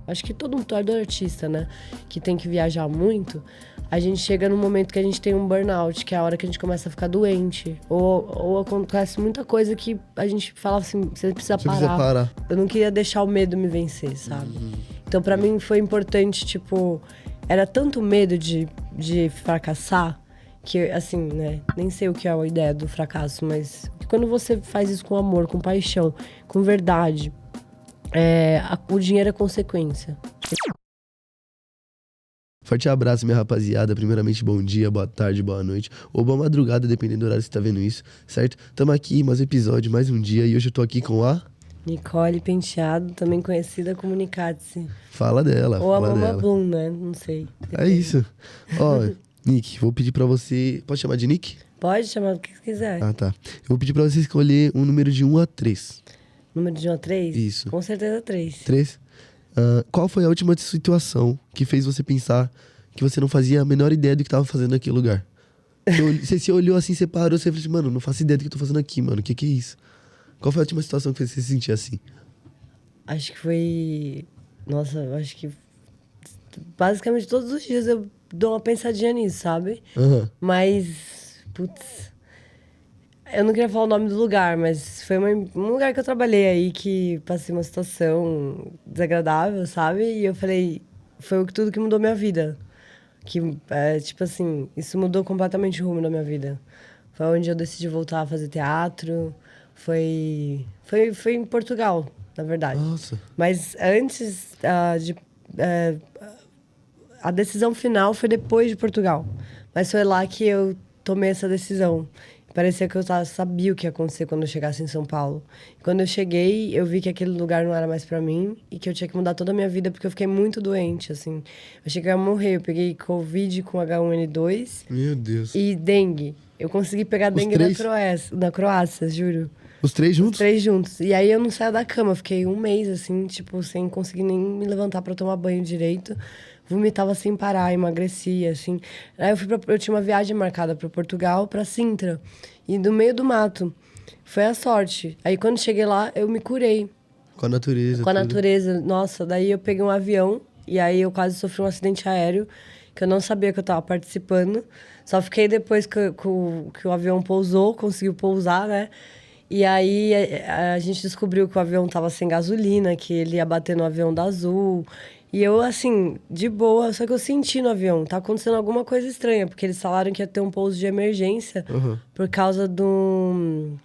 acho que todo artista, né, que tem que viajar muito, a gente chega num momento que a gente tem um burnout, que é a hora que a gente começa a ficar doente. Ou acontece muita coisa que a gente fala assim, você precisa parar. Eu não queria deixar o medo me vencer, sabe? Então pra mim foi importante, tipo, era tanto medo de fracassar, que assim, né, nem sei o que é a ideia do fracasso, mas quando você faz isso com amor, com paixão, com verdade, o dinheiro é consequência. Forte abraço, minha rapaziada. Primeiramente, bom dia, boa tarde, boa noite. Ou boa madrugada, dependendo do horário que você tá vendo isso, certo? Tamo aqui, mais um episódio, mais um dia. E hoje eu tô aqui com a... Nicole Penteado, também conhecida como Nicatse. Fala dela, ou fala a Mama dela. Bloom, né? Não sei. Depende. É isso. Ó, Nick, vou pedir pra você... Pode chamar de Nick? Pode chamar o que você quiser. Ah, tá. Eu vou pedir pra você escolher um número de 1 a 3. Número de 1 a 3? Isso. Com certeza 3. 3? Qual foi a última situação que fez você pensar que você não fazia a menor ideia do que tava fazendo naquele lugar? Você se olhou assim, você parou, você falou assim, mano, não faço ideia do que eu tô fazendo aqui, mano. O que é isso? Qual foi a última situação que fez você se sentir assim? Acho que foi... Nossa, eu acho que... Basicamente todos os dias eu dou uma pensadinha nisso, sabe? Aham. Mas... Putz... Eu não queria falar o nome do lugar, mas foi um lugar que eu trabalhei aí que passei uma situação desagradável, sabe? E eu falei, foi tudo que mudou minha vida. Que, tipo assim, isso mudou completamente o rumo da minha vida. Foi onde eu decidi voltar a fazer teatro. Foi em Portugal, na verdade. Nossa. Mas antes a decisão final foi depois de Portugal. Mas foi lá que eu tomei essa decisão. Parecia que eu sabia o que ia acontecer quando eu chegasse em São Paulo. Quando eu cheguei, eu vi que aquele lugar não era mais pra mim e que eu tinha que mudar toda a minha vida porque eu fiquei muito doente, assim. Eu achei que eu ia morrer. Eu peguei Covid com H1N2 Meu Deus. e dengue. Eu consegui pegar dengue na Croácia, juro. Os 3 juntos? Os 3 juntos. E aí eu não saía da cama. Eu fiquei um mês, assim, tipo, sem conseguir nem me levantar pra tomar banho direito. Vomitava sem parar, emagrecia, assim. Aí eu tinha uma viagem marcada para Portugal, para Sintra. E no meio do mato. Foi a sorte. Aí quando cheguei lá, eu me curei. Com a natureza. Com a tudo. natureza. Nossa, daí eu peguei um avião. E aí eu quase sofri um acidente aéreo. Que eu não sabia que eu tava participando. Só fiquei depois que o avião pousou, conseguiu pousar, né? E aí a gente descobriu que o avião tava sem gasolina, que ele ia bater no avião da Azul. E eu, assim, de boa, só que eu senti no avião, tá acontecendo alguma coisa estranha, porque eles falaram que ia ter um pouso de emergência por causa do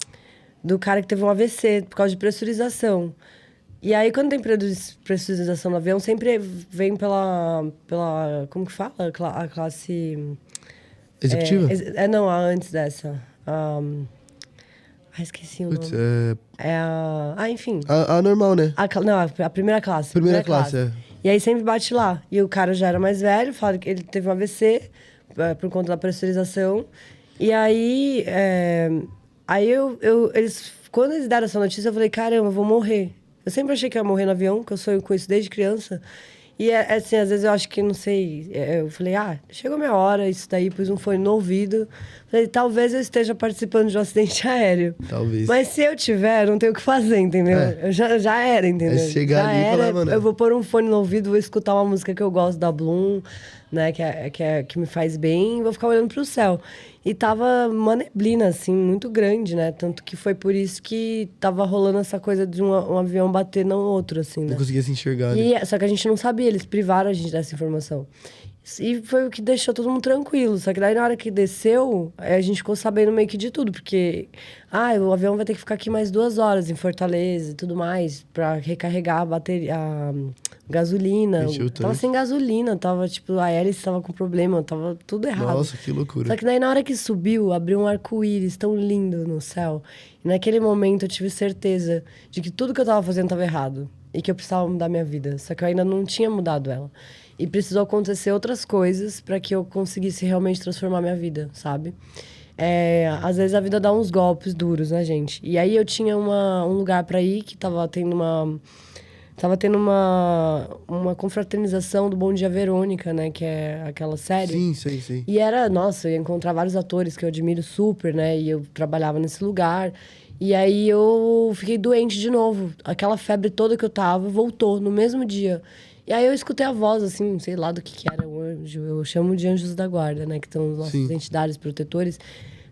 cara que teve um AVC, por causa de pressurização. E aí, quando tem pressurização no avião, sempre vem pela como que fala? A classe... Executiva? Não, a antes dessa. Esqueci o Putz, nome. Enfim. A normal, né? A primeira classe. Primeira classe, é. E aí sempre bate lá. E o cara já era mais velho, falaram que ele teve um AVC por conta da pressurização. E aí, eles, quando eles deram essa notícia, eu falei, caramba, eu vou morrer. Eu sempre achei que eu ia morrer no avião, que eu sonho com isso desde criança. E assim, às vezes eu acho que, não sei, eu falei, chegou a minha hora, isso daí, pus um fone no ouvido. Falei, talvez eu esteja participando de um acidente aéreo. Talvez. Mas se eu tiver, não tenho o que fazer, entendeu? Eu já era, entendeu? É chegar ali e falar, mano... Eu vou pôr um fone no ouvido, vou escutar uma música que eu gosto da Bloom, né? Que me faz bem, e vou ficar olhando pro céu. E tava uma neblina, assim, muito grande, né? Tanto que foi por isso que tava rolando essa coisa de um avião bater no outro, assim, né? Não conseguia se enxergar. Né? Só que a gente não sabia, eles privaram a gente dessa informação. E foi o que deixou todo mundo tranquilo. Só que daí, na hora que desceu, a gente ficou sabendo meio que de tudo. Porque, o avião vai ter que ficar aqui mais 2 horas em Fortaleza e tudo mais, pra recarregar a bateria, a gasolina. Tava sem gasolina, a hélice tava com problema, tava tudo errado. Nossa, que loucura. Só que daí, na hora que subiu, abriu um arco-íris tão lindo no céu. E naquele momento eu tive certeza de que tudo que eu tava fazendo tava errado. E que eu precisava mudar minha vida. Só que eu ainda não tinha mudado ela. E precisou acontecer outras coisas para que eu conseguisse realmente transformar minha vida, sabe? Às vezes a vida dá uns golpes duros, né, gente? E aí eu tinha um lugar para ir que tava tendo uma confraternização do Bom Dia Verônica, né? Que é aquela série. Sim, sei. E eu ia encontrar vários atores que eu admiro super, né? E eu trabalhava nesse lugar. E aí eu fiquei doente de novo. Aquela febre toda que eu tava voltou no mesmo dia. E aí eu escutei a voz, assim, sei lá do que era o anjo. Eu chamo de anjos da guarda, né? Que são os nossos Sim. entidades protetores.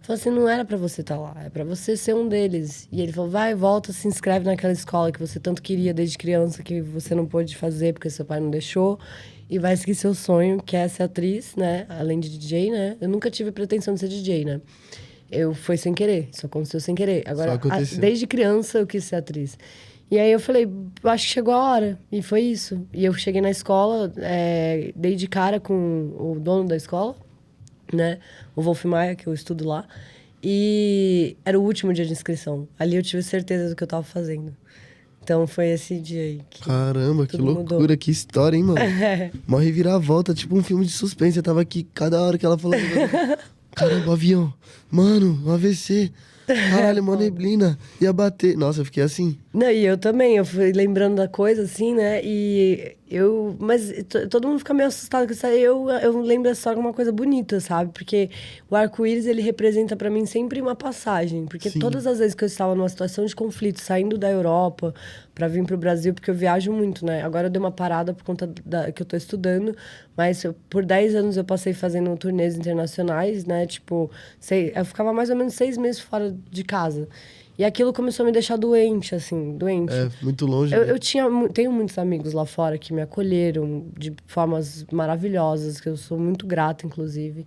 Falou assim, não era pra você estar lá, é pra você ser um deles. E ele falou, vai, volta, se inscreve naquela escola que você tanto queria desde criança, que você não pôde fazer porque seu pai não deixou. E vai seguir seu sonho, que é ser atriz, né? Além de DJ, né? Eu nunca tive pretensão de ser DJ, né? Foi sem querer, isso aconteceu sem querer. Agora, Só aconteceu. desde criança eu quis ser atriz. E aí eu falei, acho que chegou a hora. E foi isso. E eu cheguei na escola, dei de cara com o dono da escola, né? O Wolf Maia, que eu estudo lá. E era o último dia de inscrição. Ali eu tive certeza do que eu tava fazendo. Então foi esse dia aí que Caramba, que tudo loucura, mudou. que história, hein, mano? Mó reviravolta, tipo um filme de suspense. Eu tava aqui, cada hora que ela falou... Caramba, avião. Mano, um AVC. Caralho, mó neblina. Ia bater. Nossa, eu fiquei assim. Não, e eu também, eu fui lembrando da coisa, assim, né? Mas todo mundo fica meio assustado com isso aí. Eu lembro dessa história como uma coisa bonita, sabe? Porque o arco-íris, ele representa pra mim sempre uma passagem. Porque Sim. todas as vezes que eu estava numa situação de conflito, saindo da Europa pra vir pro Brasil, porque eu viajo muito, né? Agora eu dei uma parada por conta que eu tô estudando, mas por 10 anos eu passei fazendo turnês internacionais, né? Tipo, eu ficava mais ou menos 6 meses fora de casa. E aquilo começou a me deixar doente, assim, doente. É, muito longe. Eu, né? eu tenho muitos amigos lá fora que me acolheram de formas maravilhosas, que eu sou muito grata, inclusive.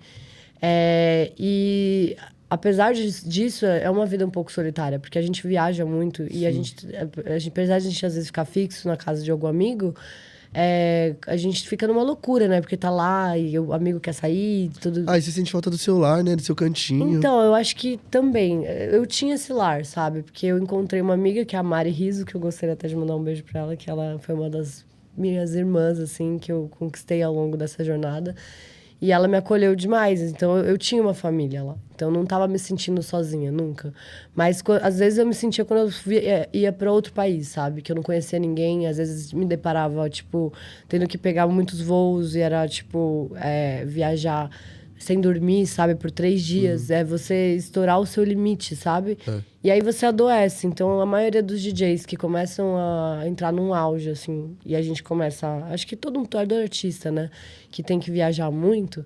E apesar disso, é uma vida um pouco solitária, porque a gente viaja muito e apesar de a gente às vezes ficar fixo na casa de algum amigo, a gente fica numa loucura, né? Porque tá lá e o amigo quer sair, tudo. Ah, e você sente falta do seu lar, né? Do seu cantinho. Então, eu acho que também. Eu tinha esse lar, sabe? Porque eu encontrei uma amiga, que é a Mari Riso, que eu gostaria até de mandar um beijo pra ela, que ela foi uma das minhas irmãs, assim, que eu conquistei ao longo dessa jornada. E ela me acolheu demais. Então, eu tinha uma família lá. Então, eu não tava me sentindo sozinha, nunca. Mas, às vezes, eu me sentia quando eu ia pra outro país, sabe? Que eu não conhecia ninguém. Às vezes, me deparava, tipo, tendo que pegar muitos voos. E era, tipo, viajar sem dormir, sabe? Por 3 dias. É você estourar o seu limite, sabe? E aí, você adoece. Então, a maioria dos DJs que começam a entrar num auge, assim... E a gente começa... Acho que todo artista, né? Que tem que viajar muito...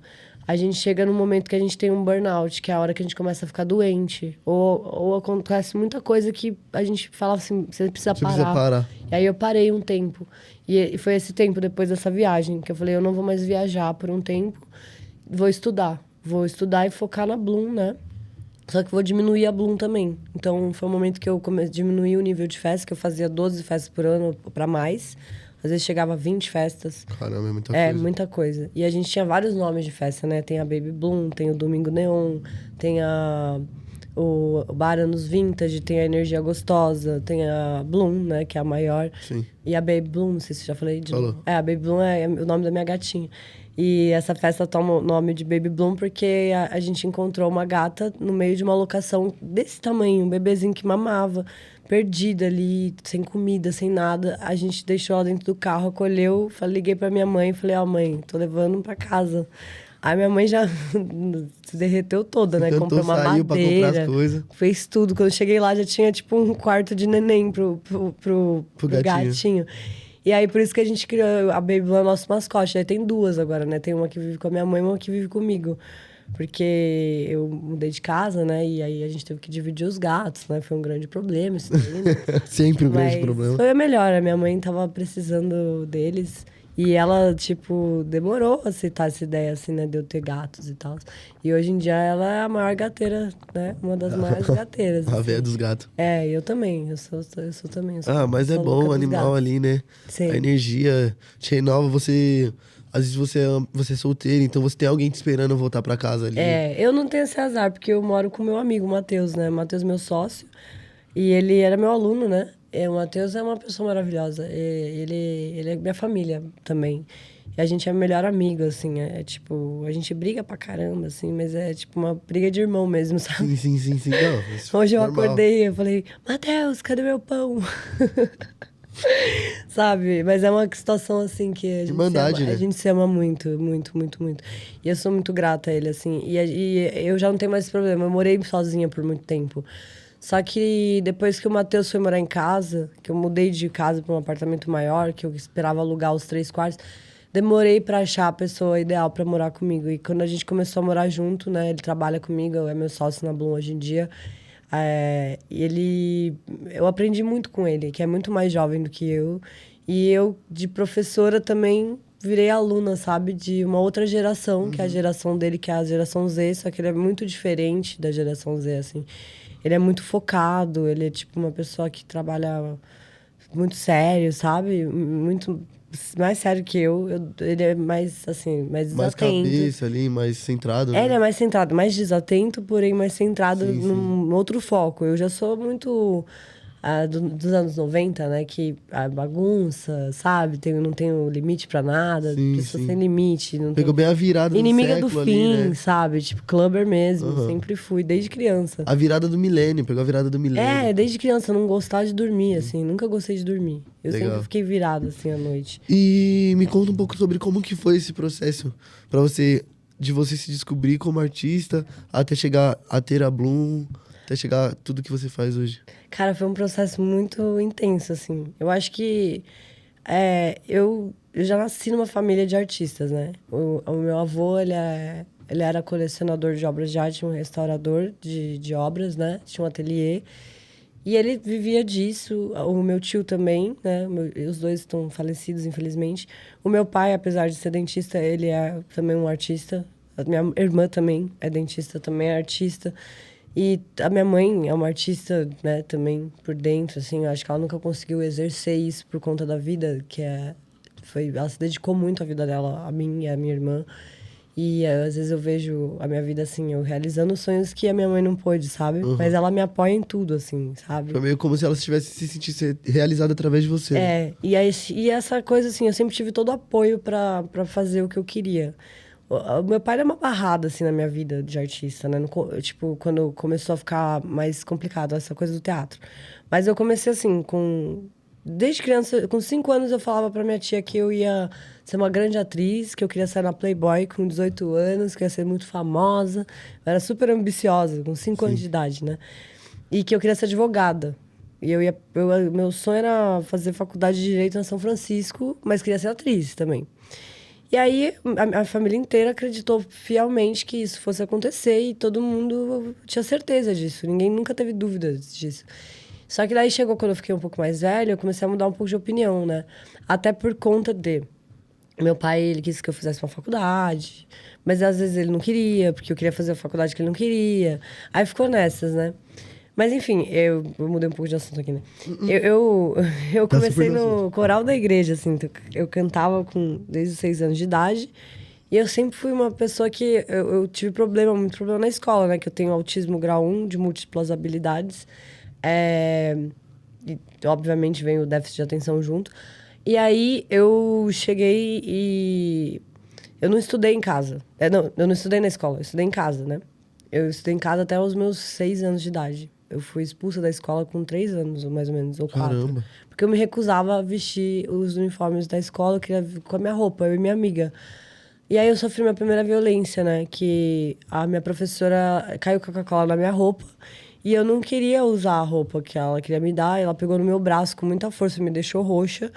A gente chega num momento que a gente tem um burnout, que é a hora que a gente começa a ficar doente. Ou acontece muita coisa que a gente fala assim, você precisa parar. Precisa parar. E aí eu parei um tempo. E foi esse tempo depois dessa viagem, que eu falei, eu não vou mais viajar por um tempo, vou estudar. Vou estudar e focar na Bloom, né? Só que vou diminuir a Bloom também. Então, foi um momento que eu comecei a diminuir o nível de festa, que eu fazia 12 festas por ano para mais. Às vezes chegava a 20 festas. Caramba, é muita coisa. Muita coisa. E a gente tinha vários nomes de festa, né? Tem a Baby Bloom, tem o Domingo Neon, tem o Bar Anos Vintage, tem a Energia Gostosa, tem a Bloom, né? Que é a maior. Sim. E a Baby Bloom, não sei se eu já falei de Falou. novo. A Baby Bloom é o nome da minha gatinha. E essa festa toma o nome de Baby Bloom porque a gente encontrou uma gata no meio de uma locação desse tamanho, um bebezinho que mamava, perdida ali, sem comida, sem nada. A gente deixou ela dentro do carro, acolheu, liguei pra minha mãe e falei, mãe, tô levando pra casa. Aí minha mãe já se derreteu toda, né? Encantou, Comprou uma saiu pra comprar madeira, as coisas. fez tudo. Quando eu cheguei lá, já tinha tipo um quarto de neném pro gatinho. gatinho. E aí, por isso que a gente criou a Baby Blue, é nosso mascote. Aí tem 2 agora, né? Tem uma que vive com a minha mãe e uma que vive comigo. Porque eu mudei de casa, né? E aí a gente teve que dividir os gatos, né? Foi um grande problema isso daí, né? Sempre um grande Mas problema. foi a melhor. A minha mãe tava precisando deles. E ela, tipo, demorou a aceitar essa ideia, assim, né? De eu ter gatos e tal. E hoje em dia ela é a maior gateira, né? Uma das maiores gateiras. A assim. véia dos gatos. Eu também. Eu sou também. Mas é sou bom louca o dos animal gatos. ali, né? Sim. A energia te renova, você... Às vezes você é solteiro, então você tem alguém te esperando voltar pra casa ali. Eu não tenho esse azar, porque eu moro com meu amigo, o Matheus, né? O Matheus é meu sócio. E ele era meu aluno, né? O Matheus é uma pessoa maravilhosa. Ele é minha família também. E a gente é melhor amigo, assim. Tipo, a gente briga pra caramba, assim, mas é tipo uma briga de irmão mesmo, sabe? Sim. Não, isso Hoje eu normal. acordei, eu falei, Matheus, cadê meu pão? Sabe? Mas é uma situação, assim, que Irmandade, né? a gente se ama muito, muito, muito, muito. E eu sou muito grata a ele, assim. E eu já não tenho mais esse problema. Eu morei sozinha por muito tempo. Só que depois que o Matheus foi morar em casa, que eu mudei de casa para um apartamento maior, que eu esperava alugar os 3 quartos, demorei para achar a pessoa ideal para morar comigo. E quando a gente começou a morar junto, né? Ele trabalha comigo, é meu sócio na Bloom hoje em dia. E eu aprendi muito com ele, que é muito mais jovem do que eu. E eu, de professora, também virei aluna, sabe? De uma outra geração, que é a geração dele, que é a geração Z. Só que ele é muito diferente da geração Z, assim. Ele é muito focado, ele é tipo uma pessoa que trabalha muito sério, sabe? Muito mais sério que eu. Ele é mais, assim, mais Mais desatento. cabeça ali, mais centrado, Ele né? é mais centrado, mais desatento, porém mais centrado Sim, num outro foco. Eu já sou muito dos anos 90, né? Que a bagunça, sabe? Não tenho limite pra nada, Sim, pessoa sem sim. limite. Não Pegou tenho... bem a virada do Inimiga do século ali, fim, né? sabe? Tipo, clubber mesmo. Aham. Sempre fui, desde criança. A virada do milênio, pegou a virada do milênio. Desde criança, eu não gostava de dormir, assim. Nunca gostei de dormir. Eu sempre Legal. fiquei virada, assim, à noite. E me conta um pouco sobre como que foi esse processo pra você, de você se descobrir como artista, até chegar a ter a Bloom, até chegar a tudo que você faz hoje. Cara, foi um processo muito intenso, assim. Eu acho que eu já nasci numa família de artistas, né? O meu avô, ele era colecionador de obras de arte, um restaurador de obras, né? Tinha um ateliê. E ele vivia disso. O meu tio também, né? Os dois estão falecidos, infelizmente. O meu pai, apesar de ser dentista, ele é também um artista. A minha irmã também é dentista, também é artista. E a minha mãe é uma artista, né, também por dentro, assim. Eu acho que ela nunca conseguiu exercer isso por conta da vida, ela se dedicou muito à vida dela, a mim e a minha irmã. E às vezes eu vejo a minha vida assim, eu realizando sonhos que a minha mãe não pôde, sabe? Mas ela me apoia em tudo, assim, sabe? Foi meio como se ela estivesse se sentisse realizada através de você. Né? E essa coisa assim, eu sempre tive todo o apoio pra fazer o que eu queria. O meu pai era uma barrada, assim, na minha vida de artista, né? Tipo, quando começou a ficar mais complicado essa coisa do teatro. Mas eu comecei assim, desde criança, com 5 anos, eu falava pra minha tia que eu ia ser uma grande atriz, que eu queria sair na Playboy com 18 anos, que eu ia ser muito famosa. Eu era super ambiciosa, com 5 anos de idade, né? E que eu queria ser advogada. E meu sonho era fazer faculdade de Direito na São Francisco, mas queria ser atriz também. E aí, a família inteira acreditou fielmente que isso fosse acontecer e todo mundo tinha certeza disso. Ninguém nunca teve dúvidas disso. Só que daí chegou quando eu fiquei um pouco mais velha, eu comecei a mudar um pouco de opinião, né? Até por conta de... Meu pai, ele quis que eu fizesse uma faculdade, mas às vezes ele não queria, porque eu queria fazer a faculdade que ele não queria. Aí ficou nessas, né? Mas enfim, eu mudei um pouco de assunto aqui, né? Eu Tá comecei super no no assunto. coral da igreja, assim. Eu cantava desde os 6 anos de idade. E eu sempre fui uma pessoa que... Eu tive muito problema na escola, né? Que eu tenho autismo grau 1, de múltiplas habilidades. E, obviamente, vem o déficit de atenção junto. E aí, eu cheguei e... Eu não estudei em casa. Não, eu não estudei na escola. Eu estudei em casa, né? Eu estudei em casa até os meus 6 anos de idade. Eu fui expulsa da escola com 3 anos, mais ou menos, ou 4. Caramba. Porque eu me recusava a vestir os uniformes da escola, eu queria vir com a minha roupa, eu e minha amiga. E aí eu sofri minha primeira violência, né? Que a minha professora caiu Coca-Cola na minha roupa. E eu não queria usar a roupa que ela queria me dar. Ela pegou no meu braço com muita força, me deixou roxa.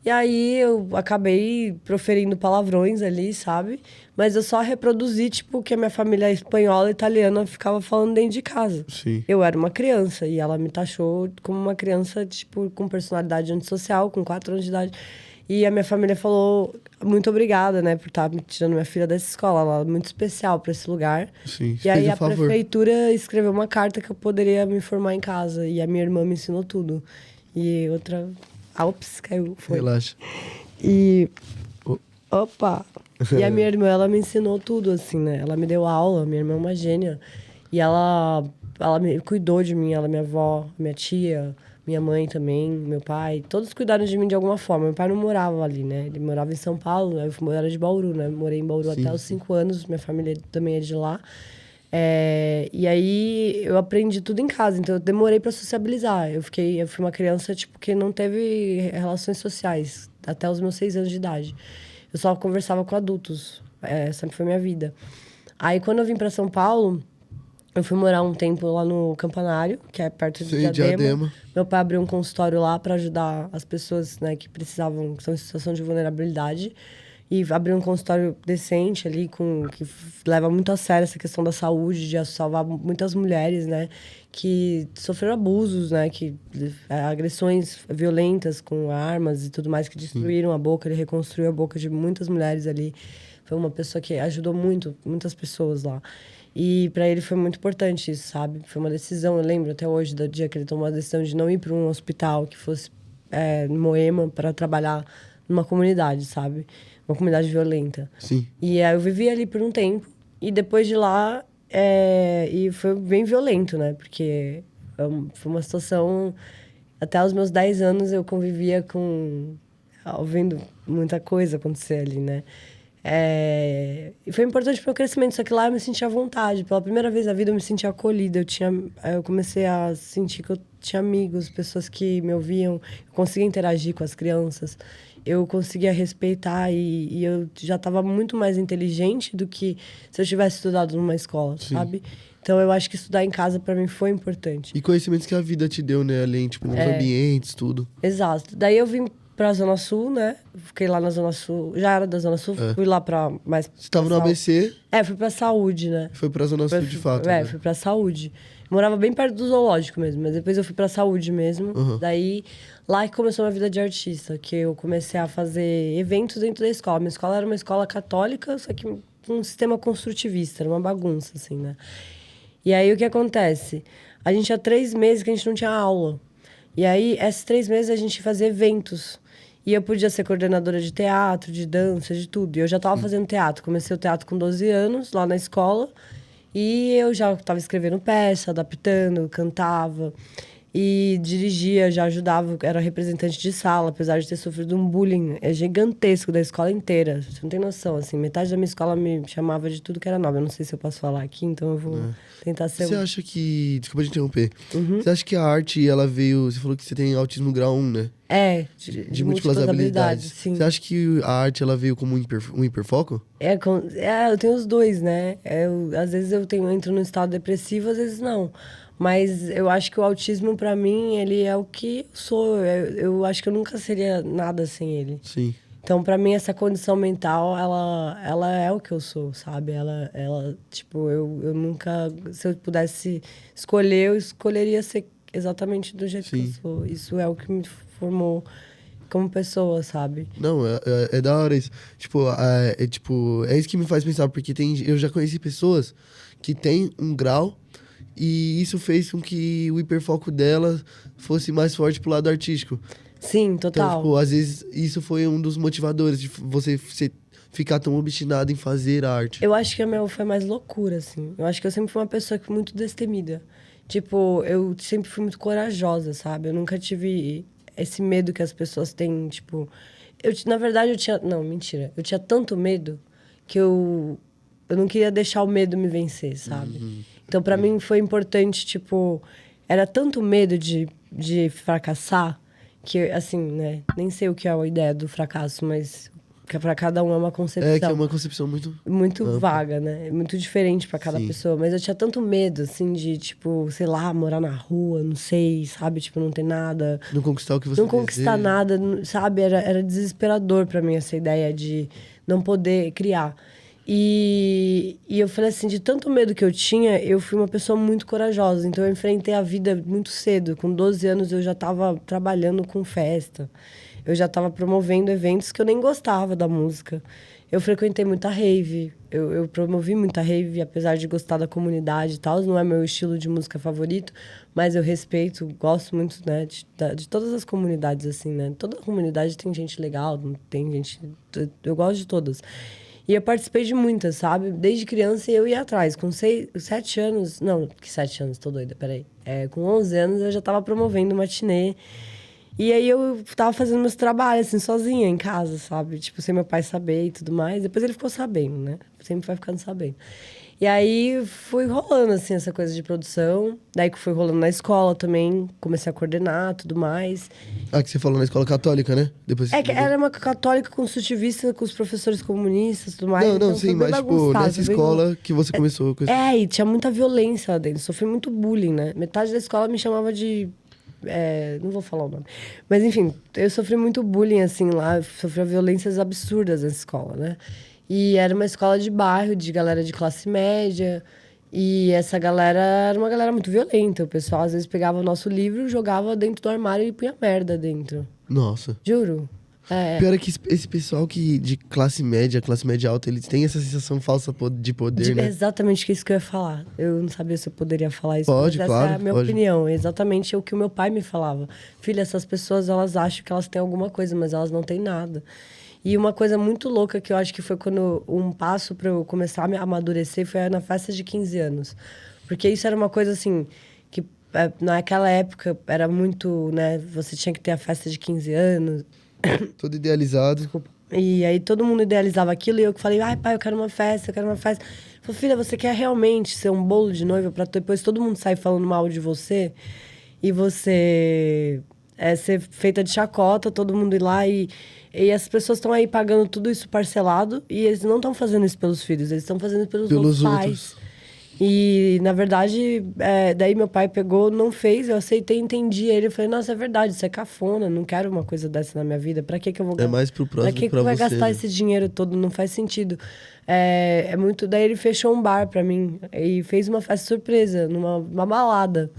E aí eu acabei proferindo palavrões ali, sabe? Mas eu só reproduzi, tipo, o que a minha família espanhola e italiana ficava falando dentro de casa. Sim. Eu era uma criança e ela me taxou como uma criança, tipo, com personalidade antissocial, com 4 anos de idade. E a minha família falou, muito obrigada, né, por estar me tirando minha filha dessa escola. Ela é muito especial para esse lugar. Sim, E aí fez um a favor. prefeitura escreveu uma carta que eu poderia me formar em casa. E a minha irmã me ensinou tudo. E outra... Ops, caiu. Foi. Relaxa. E... Oh. Opa! E a minha irmã, ela me ensinou tudo, assim, né? Ela me deu aula, minha irmã é uma gênia. E ela me cuidou de mim, ela, minha avó, minha tia, minha mãe também, meu pai. Todos cuidaram de mim de alguma forma. Meu pai não morava ali, né? Ele morava em São Paulo, eu era de Bauru, né? Morei em Bauru Sim, até os sim. 5 anos, minha família também é de lá. E aí eu aprendi tudo em casa, então eu demorei para sociabilizar. Eu fui uma criança tipo que não teve relações sociais até os meus 6 anos de idade. Eu só conversava com adultos, sempre foi minha vida. Aí quando eu vim para São Paulo, Eu fui morar um tempo lá no Campanário, que é perto de Sei, Diadema. Diadema. Meu pai abriu um consultório lá para ajudar as pessoas, né, que precisavam, que estão em situação de vulnerabilidade. E abriu um consultório decente ali, que leva muito a sério essa questão da saúde, de salvar muitas mulheres, né, que sofreram abusos, né, agressões violentas com armas e tudo mais, que destruíram a boca. Ele reconstruiu a boca de muitas mulheres ali. Foi uma pessoa que ajudou muitas pessoas lá. E para ele foi muito importante isso, sabe? Foi uma decisão, eu lembro até hoje do dia que ele tomou a decisão de não ir para um hospital que fosse em Moema para trabalhar numa comunidade, sabe? Uma comunidade violenta. Sim. E aí eu vivi ali por um tempo. E depois de lá, e foi bem violento, né? Porque foi uma situação... Até os meus 10 anos eu convivia ouvindo muita coisa acontecer ali, né? E foi importante para o meu crescimento, só que lá eu me senti à vontade. Pela primeira vez na vida eu me senti acolhida. Eu comecei a sentir que eu tinha amigos, pessoas que me ouviam. Eu conseguia interagir com as crianças. Eu conseguia respeitar e eu já estava muito mais inteligente do que se eu tivesse estudado numa escola, Sim. sabe? Então eu acho que estudar em casa para mim foi importante. E conhecimentos que a vida te deu, né? Além, tipo, nos ambientes, tudo. Exato. Daí eu vim pra Zona Sul, né? Fiquei lá na Zona Sul. Já era da Zona Sul, fui lá pra mais... Você tava no ABC, fui pra saúde, né? foi pra Zona Sul, de fato. Né? Fui pra saúde. Morava bem perto do zoológico mesmo, mas depois eu fui pra saúde mesmo. Daí, lá que começou a minha vida de artista, que eu comecei a fazer eventos dentro da escola. Minha escola era uma escola católica, só que com um sistema construtivista, era uma bagunça, assim, né? E aí, o que acontece? A gente tinha 3 meses que a gente não tinha aula. E aí, esses 3 meses, a gente fazia eventos. E eu podia ser coordenadora de teatro, de dança, de tudo. E eu já estava fazendo teatro. Comecei o teatro com 12 anos, lá na escola. E eu já estava escrevendo peça, adaptando, cantava. E dirigia, já ajudava, era representante de sala, apesar de ter sofrido um bullying gigantesco da escola inteira. Você não tem noção, assim. Metade da minha escola me chamava de tudo que era nome. Eu não sei se eu posso falar aqui, então eu vou tentar ser... Você acha que... Desculpa te interromper. Você acha que a arte, ela veio... Você falou que você tem autismo grau 1, né? De múltiplas habilidades, sim. Você acha que a arte, ela veio como um hiperfoco? Eu tenho os dois, né? Às vezes eu entro num estado depressivo, às vezes não. Mas eu acho que o autismo, pra mim, ele é o que eu sou. Eu acho que eu nunca seria nada sem ele. Sim. Então, pra mim, essa condição mental, ela é o que eu sou, sabe? Tipo, eu nunca... Se eu pudesse escolher, eu escolheria ser exatamente do jeito que eu sou. Isso é o que me formou como pessoa, sabe? Não, é da hora isso. Tipo, é isso que me faz pensar, porque eu já conheci pessoas que têm um grau e isso fez com que o hiperfoco dela fosse mais forte pro lado artístico. Sim, total. Então, tipo, às vezes isso foi um dos motivadores de você ficar tão obstinado em fazer arte. Eu acho que a minha foi mais loucura, assim. Eu acho que eu sempre fui uma pessoa muito destemida. Tipo, eu sempre fui muito corajosa, sabe? Eu nunca tive esse medo que as pessoas têm, tipo... Na verdade, eu tinha... Não, mentira. Eu tinha tanto medo que eu não queria deixar o medo me vencer, sabe? Então, pra mim, foi importante, tipo... Era tanto medo de fracassar que, assim, né? Nem sei o que é a ideia do fracasso, mas... que para cada um é uma concepção. Que é uma concepção muito vaga, né? É muito diferente para cada pessoa. Mas eu tinha tanto medo, assim, de, tipo, sei lá, morar na rua, não sei, sabe? Tipo, não ter nada. Não conquistar o que você Não conquistar nada, sabe? Era desesperador para mim essa ideia de não poder criar. E eu falei assim, de tanto medo que eu tinha, eu fui uma pessoa muito corajosa. Então eu enfrentei a vida muito cedo. Com 12 anos eu já estava trabalhando com festa. Eu já estava promovendo eventos que eu nem gostava da música. Eu frequentei muita rave. Eu promovi muita rave, apesar de gostar da comunidade e tal. Não é meu estilo de música favorito, mas eu respeito, gosto muito, né, de todas as comunidades, assim, né? Toda comunidade tem gente legal, tem gente... Eu gosto de todas. E eu participei de muitas, sabe? Desde criança eu ia atrás. Com 7 anos... Não, que 7 anos, tô doida, peraí. Com 11 anos eu já estava promovendo matinê. E aí eu tava fazendo meus trabalhos, assim, sozinha em casa, sabe? Tipo, sem meu pai saber e tudo mais. Depois ele ficou sabendo, né? Sempre vai ficando sabendo. E aí fui rolando, assim, essa coisa de produção. Daí que fui rolando na escola também, comecei a coordenar tudo mais. Ah, que você falou na escola católica, né? Depois você É que explicou. era uma católica construtivista com os professores comunistas e tudo mais. Não, não, Então sim, foi bem mas, tipo, bagunçado. nessa escola que você começou com isso. E tinha muita violência lá dentro. Sofri muito bullying, né? Metade da escola me chamava de. Não vou falar o nome. Mas, enfim, eu sofri muito bullying, assim, lá. Sofri violências absurdas nessa escola, né? E era uma escola de bairro, de galera de classe média. E essa galera era uma galera muito violenta. O pessoal, às vezes, pegava o nosso livro, jogava dentro do armário e punha merda dentro. Nossa. Juro. Pior é que esse pessoal que de classe média alta, eles têm essa sensação falsa de poder, né? Exatamente isso que eu ia falar. Eu não sabia se eu poderia falar isso, Pode, mas claro, essa é a minha pode. opinião. Exatamente o que o meu pai me falava. Filha, essas pessoas, elas acham que elas têm alguma coisa, mas elas não têm nada. E uma coisa muito louca que eu acho que foi quando um passo para eu começar a me amadurecer foi na festa de 15 anos. Porque isso era uma coisa assim que naquela época era muito, né, você tinha que ter a festa de 15 anos. Todo idealizado. Desculpa. E aí todo mundo idealizava aquilo e eu falei, ai, pai, eu quero uma festa, eu quero uma festa. Ele falou, filha, você quer realmente ser um bolo de noiva pra depois todo mundo sair falando mal de você e você ser feita de chacota, todo mundo ir lá e as pessoas estão aí pagando tudo isso parcelado e eles não estão fazendo isso pelos filhos, eles estão fazendo pelos outros pais. Outros. E, na verdade, daí meu pai pegou, não fez, eu aceitei, entendi ele. Eu falei, nossa, é verdade, isso é cafona, não quero uma coisa dessa na minha vida. Pra que eu vou É mais pro próximo Pra que pra vai você, gastar né? esse dinheiro todo? Não faz sentido. É muito... Daí ele fechou um bar pra mim e fez uma festa surpresa, numa balada.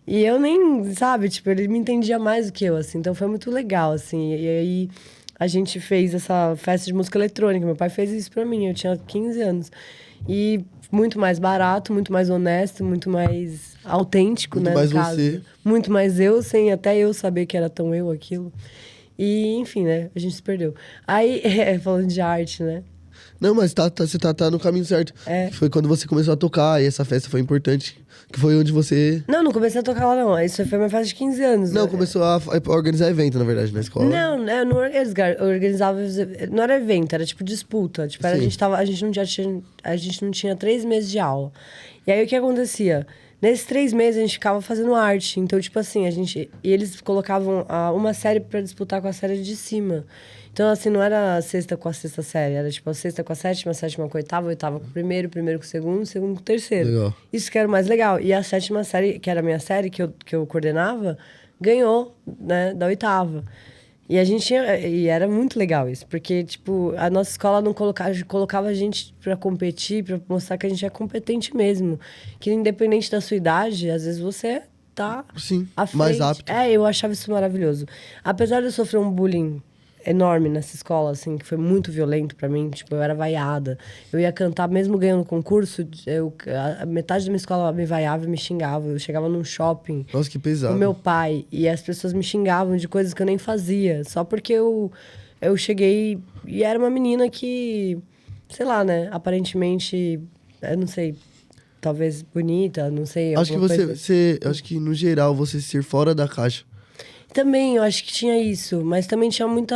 E eu nem, sabe, tipo, ele me entendia mais do que eu, assim. Então foi muito legal, assim. E aí a gente fez essa festa de música eletrônica. Meu pai fez isso pra mim, eu tinha 15 anos. E muito mais barato, muito mais honesto, muito mais autêntico, Muito né, mais no caso. você. Muito mais eu, sem até eu saber que era tão eu aquilo. E, enfim, né, a gente se perdeu. Aí, falando de arte, né? Não, mas você tá no caminho certo. É. Que foi quando você começou a tocar e essa festa foi importante. Que foi onde você. Não comecei a tocar lá, não. Isso foi minha fase de 15 anos. Não, começou a organizar evento, na verdade, na escola. Não, eu não organizava. Não era evento, era tipo disputa. Tipo, Sim. a gente não tinha 3 meses de aula. E aí o que acontecia? Nesses 3 meses a gente ficava fazendo arte. Então, tipo assim, e eles colocavam uma série pra disputar com a série de cima. Então, assim, não era a sexta com a sexta série. Era tipo a sexta com a sétima com a oitava, oitava com o primeiro com o segundo com o terceiro. Legal. Isso que era o mais legal. E a sétima série, que era a minha série, que eu coordenava, ganhou, né, da oitava. E a gente e era muito legal isso, porque, tipo, a nossa escola não colocava a gente pra competir, pra mostrar que a gente é competente mesmo. Que independente da sua idade, às vezes você tá Sim, à frente. mais apto. Eu achava isso maravilhoso. Apesar de eu sofrer um bullying enorme nessa escola, assim, que foi muito violento pra mim. Tipo, eu era vaiada. Eu ia cantar, mesmo ganhando concurso, a metade da minha escola me vaiava e me xingava. Eu chegava num shopping Nossa, que com pesado. meu pai e as pessoas me xingavam de coisas que eu nem fazia. Só porque eu cheguei e era uma menina que, sei lá, né? Aparentemente, eu não sei, talvez bonita, não sei. Acho que alguma coisa. acho que no geral você ser fora da caixa. Também, eu acho que tinha isso, mas também tinha muita.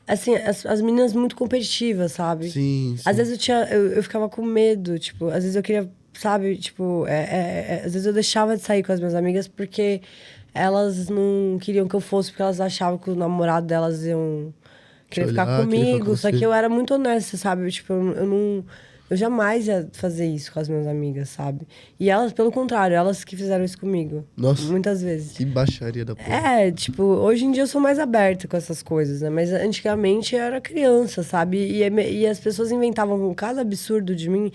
Assim, as meninas muito competitivas, sabe? Sim, sim. Às vezes eu ficava com medo, tipo, às vezes eu queria, sabe, tipo, às vezes eu deixava de sair com as minhas amigas porque elas não queriam que eu fosse, porque elas achavam que o namorado delas iam querer ficar olhar, querer ficar comigo. com Só você. que eu era muito honesta, sabe? Tipo, eu não. Eu jamais ia fazer isso com as minhas amigas, sabe? E elas, pelo contrário, elas que fizeram isso comigo. Nossa. Muitas vezes. Que baixaria da porra. Tipo, hoje em dia eu sou mais aberta com essas coisas, né? Mas antigamente eu era criança, sabe? E as pessoas inventavam cada absurdo de mim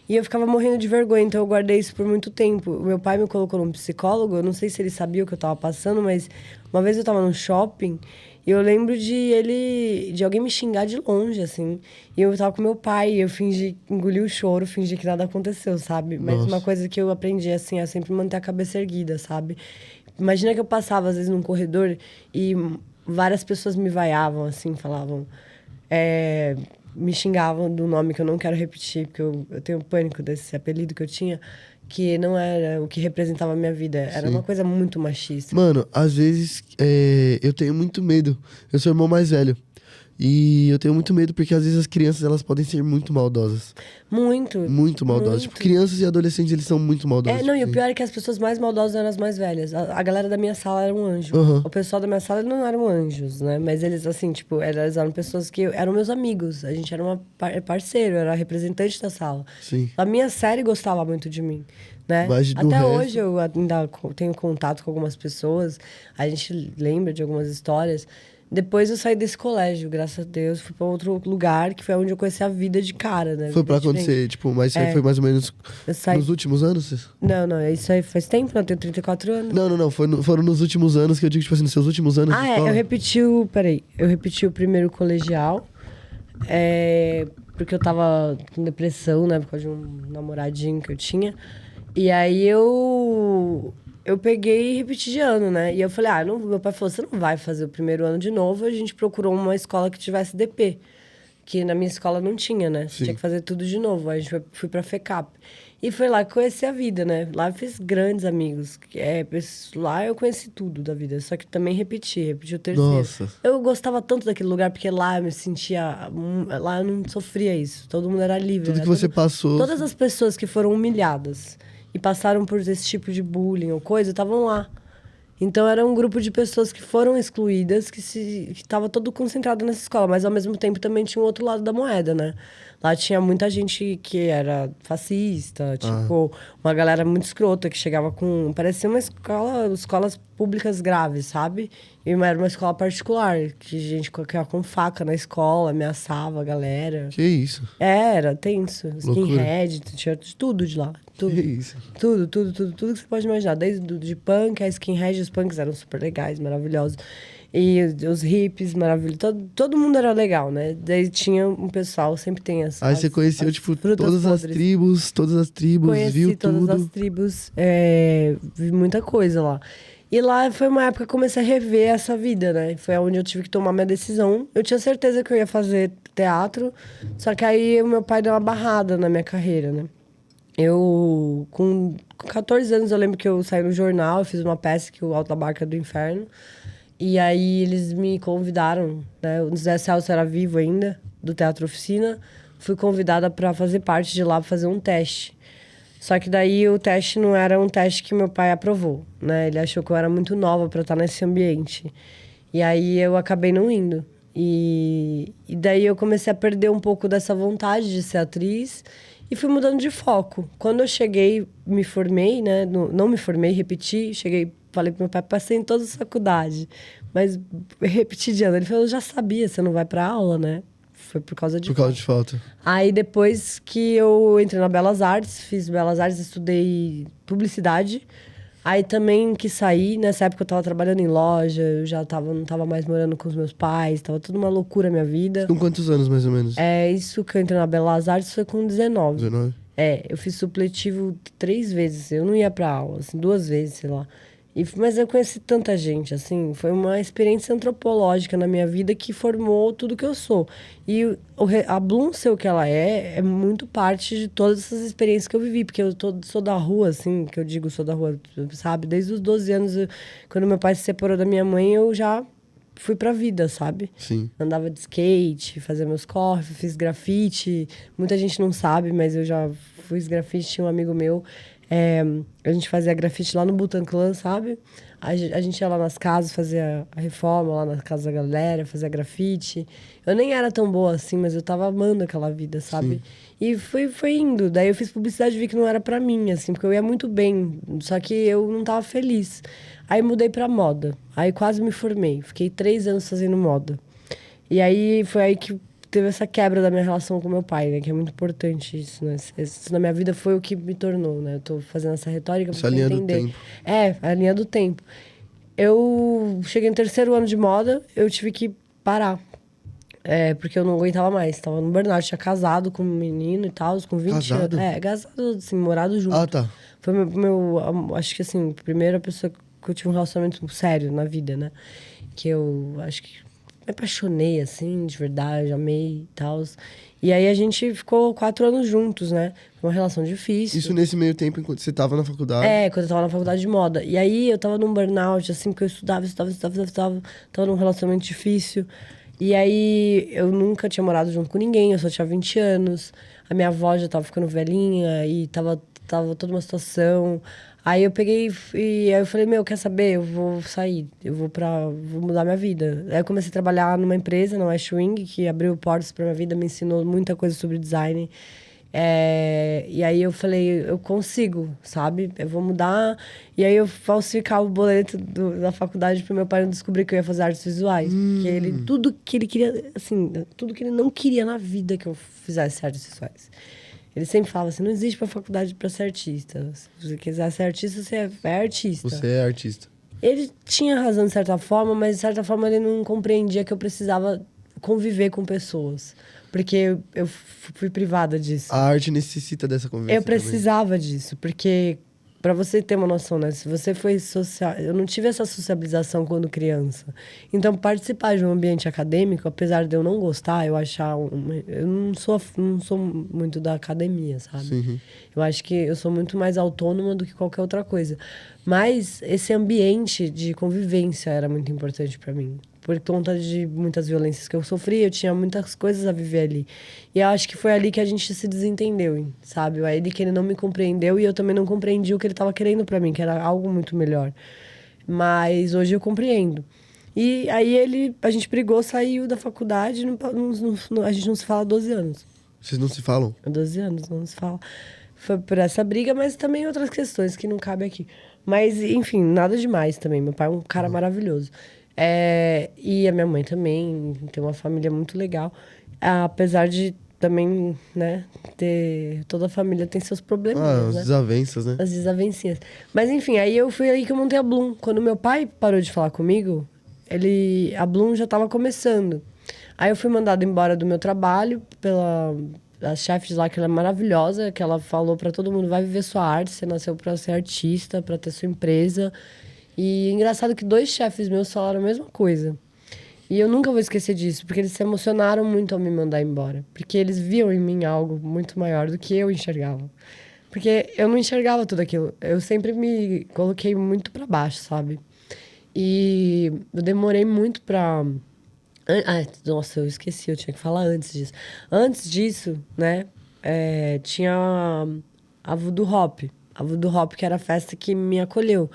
e eu ficava morrendo de vergonha, então eu guardei isso por muito tempo. O meu pai me colocou num psicólogo, eu não sei se ele sabia o que eu tava passando, mas uma vez eu tava no shopping e eu lembro de alguém me xingar de longe, assim. E eu tava com meu pai, e eu fingi, engoli o choro, fingi que nada aconteceu, sabe? Mas Nossa. uma coisa que eu aprendi, assim, é sempre manter a cabeça erguida, sabe? Imagina que eu passava, às vezes, num corredor e várias pessoas me vaiavam, assim, falavam... me xingavam do nome que eu não quero repetir, porque eu tenho pânico desse apelido que eu tinha, que não era o que representava a minha vida. Era Sim. uma coisa muito machista. Mano, às vezes eu tenho muito medo. Eu sou o irmão mais velho. E eu tenho muito medo porque às vezes as crianças elas podem ser muito maldosas. Muito. Muito maldosas. Tipo, crianças e adolescentes eles são muito maldosos. Não, e o tipo, pior é que as pessoas mais maldosas eram as mais velhas. A galera da minha sala era um anjo. Aham. O pessoal da minha sala não eram anjos, né? Mas eles, assim, tipo, eles eram pessoas que eram meus amigos. A gente era parceiro, era representante da sala. Sim. A minha série gostava muito de mim, né? Mas do Até resto- hoje eu ainda tenho contato com algumas pessoas. A gente lembra de algumas histórias. Depois eu saí desse colégio, graças a Deus. Fui pra outro lugar, que foi onde eu conheci a vida de cara, né? Foi Vida pra diferente. acontecer, tipo, mas isso aí foi mais ou menos Eu saí... nos últimos anos? Não, isso aí faz tempo, né? Eu tenho 34 anos. Não, foram nos últimos anos que eu digo, tipo assim, nos seus últimos anos de escola. Eu repeti o primeiro colegial, porque eu tava com depressão, né, por causa de um namoradinho que eu tinha. E aí eu peguei e repeti de ano, né? E eu falei, meu pai falou, você não vai fazer o primeiro ano de novo. A gente procurou uma escola que tivesse DP, que na minha escola não tinha, né? Você Sim. tinha que fazer tudo de novo. Aí fui pra FECAP. E foi lá que conheci a vida, né? Lá eu fiz grandes amigos. Lá eu conheci tudo da vida. Só que também repeti o terceiro. Nossa. Eu gostava tanto daquele lugar, porque lá eu me sentia... Lá eu não sofria isso. Todo mundo era livre. Tudo né? que você passou. Todas as pessoas que foram humilhadas e passaram por esse tipo de bullying ou coisa, estavam lá. Então era um grupo de pessoas que foram excluídas, que estava todo concentrado nessa escola, mas ao mesmo tempo também tinha um outro lado da moeda, né? Lá tinha muita gente que era fascista, tipo, uma galera muito escrota que chegava com... Parecia escolas públicas graves, sabe? E era uma escola particular, que gente com faca na escola, ameaçava a galera. Que isso? Era tenso. Loucura. Skinhead, tinha de tudo de lá. Tudo. Que isso? Tudo que você pode imaginar. Desde de punk, a skinhead, os punks eram super legais, maravilhosos. E os hippies, maravilhosos. Todo mundo era legal, né? Daí tinha um pessoal, sempre tem Aí você conheceu, tipo, todas as tribos, Conheci viu todas tudo. as tribos, vi muita coisa lá. E lá foi uma época que eu comecei a rever essa vida, né? Foi onde eu tive que tomar minha decisão. Eu tinha certeza que eu ia fazer teatro, só que aí o meu pai deu uma barrada na minha carreira, né? Eu, com 14 anos, eu lembro que eu saí no jornal, eu fiz uma peça que é o Alto da Barca do Inferno. E aí eles me convidaram, né? O Zé Celso era vivo ainda, do Teatro Oficina. Fui convidada para fazer parte de lá, pra fazer um teste. Só que daí o teste não era um teste que meu pai aprovou, né? Ele achou que eu era muito nova para estar nesse ambiente. E aí eu acabei não indo. E daí eu comecei a perder um pouco dessa vontade de ser atriz e fui mudando de foco. Quando eu cheguei, me formei, né? Não me formei, repeti. Cheguei, falei pro meu pai, passei em toda a faculdade. Mas repeti de ano. Ele falou, eu já sabia, você não vai pra aula, né? Foi por causa de falta. Aí depois que eu entrei na Belas Artes, fiz Belas Artes, estudei publicidade. Aí também quis sair, nessa época eu tava trabalhando em loja, eu já não tava mais morando com os meus pais, tava tudo uma loucura a minha vida. Com quantos anos, mais ou menos? Isso que eu entrei na Belas Artes foi com 19. 19? Eu fiz supletivo 3 vezes, eu não ia pra aula, assim, 2 vezes, sei lá. Mas eu conheci tanta gente, assim, foi uma experiência antropológica na minha vida que formou tudo que eu sou. E a Bloom ser o que ela é muito parte de todas essas experiências que eu vivi, porque eu sou da rua, assim, que eu digo sou da rua, sabe? Desde os 12 anos, quando meu pai se separou da minha mãe, eu já fui pra vida, sabe? Sim. Andava de skate, fazia meus corres, fiz grafite. Muita gente não sabe, mas eu já fiz grafite, tinha um amigo meu. A gente fazia grafite lá no Butantã, sabe? A gente ia lá nas casas, fazia a reforma lá na casa da galera, fazia grafite. Eu nem era tão boa assim, mas eu tava amando aquela vida, sabe? Sim. E foi indo. Daí eu fiz publicidade e vi que não era pra mim, assim, porque eu ia muito bem, só que eu não tava feliz. Aí mudei pra moda. Aí quase me formei. Fiquei 3 anos fazendo moda. E aí foi aí que teve essa quebra da minha relação com meu pai, né? Que é muito importante isso, né? Isso na minha vida foi o que me tornou, né? Eu tô fazendo essa retórica pra você entender. Essa linha do tempo. A linha do tempo. Eu cheguei no 3º ano de moda, eu tive que parar. Porque eu não aguentava mais. Tava no burnout, tinha casado com um menino e tal, com 20 casado? anos. Casado, assim, morado junto. Ah, tá. Foi acho que assim, a primeira pessoa que eu tive um relacionamento sério na vida, né? Que eu acho que me apaixonei, assim, de verdade, amei e tal. E aí a gente ficou 4 anos juntos, né? Foi uma relação difícil. Isso nesse meio tempo, enquanto você tava na faculdade? É, quando eu tava na faculdade de moda. E aí eu tava num burnout, assim, porque eu estudava. Tava num relacionamento difícil. E aí eu nunca tinha morado junto com ninguém, eu só tinha 20 anos. A minha avó já tava ficando velhinha e tava toda uma situação. Aí eu peguei e aí eu falei, meu, quer saber? Eu vou sair, vou mudar minha vida. Aí eu comecei a trabalhar numa empresa, na West Wing, que abriu portas pra minha vida, me ensinou muita coisa sobre design. E aí eu falei, eu consigo, sabe? Eu vou mudar. E aí eu falsificar o boleto da faculdade pro meu pai não descobrir que eu ia fazer artes visuais. Porque ele, tudo que ele queria, assim, tudo que ele não queria na vida que eu fizesse artes visuais. Ele sempre falava assim, não existe pra faculdade pra ser artista. Se você quiser ser artista, você é artista. Você é artista. Ele tinha razão de certa forma, mas de certa forma ele não compreendia que eu precisava conviver com pessoas. Porque eu fui privada disso. A arte necessita dessa conversa Eu precisava disso, porque pra você ter uma noção, né? Se você foi social, eu não tive essa sociabilização quando criança. Então, participar de um ambiente acadêmico, apesar de eu não gostar, eu achar eu não sou muito da academia, sabe? Sim. Eu acho que eu sou muito mais autônoma do que qualquer outra coisa. Mas esse ambiente de convivência era muito importante pra mim. Por conta de muitas violências que eu sofri, eu tinha muitas coisas a viver ali. E eu acho que foi ali que a gente se desentendeu, sabe? É ele que ele não me compreendeu e eu também não compreendi o que ele estava querendo pra mim, que era algo muito melhor. Mas hoje eu compreendo. E aí a gente brigou, saiu da faculdade, a gente não se fala há 12 anos. Vocês não se falam? Há 12 anos, não se fala. Foi por essa briga, mas também outras questões que não cabem aqui. Mas, enfim, nada demais também. Meu pai é um cara maravilhoso. E a minha mãe também tem uma família muito legal. Apesar de também, né, toda a família tem seus problemas, As né? desavenças, né? As desavencinhas. Mas enfim, aí eu fui aí que eu montei a Bloom. Quando meu pai parou de falar comigo, a Bloom já estava começando. Aí eu fui mandada embora do meu trabalho pela a chefe lá, que ela é maravilhosa, que ela falou pra todo mundo, vai viver sua arte, você nasceu pra ser artista, pra ter sua empresa. E engraçado que 2 chefes meus falaram a mesma coisa. E eu nunca vou esquecer disso, porque eles se emocionaram muito ao me mandar embora. Porque eles viam em mim algo muito maior do que eu enxergava. Porque eu não enxergava tudo aquilo. Eu sempre me coloquei muito pra baixo, sabe? E eu demorei muito pra... Nossa, eu esqueci, eu tinha que falar antes disso. Antes disso, né, tinha a Voodoo Hop. A Voodoo Hop, que era a festa que me acolheu.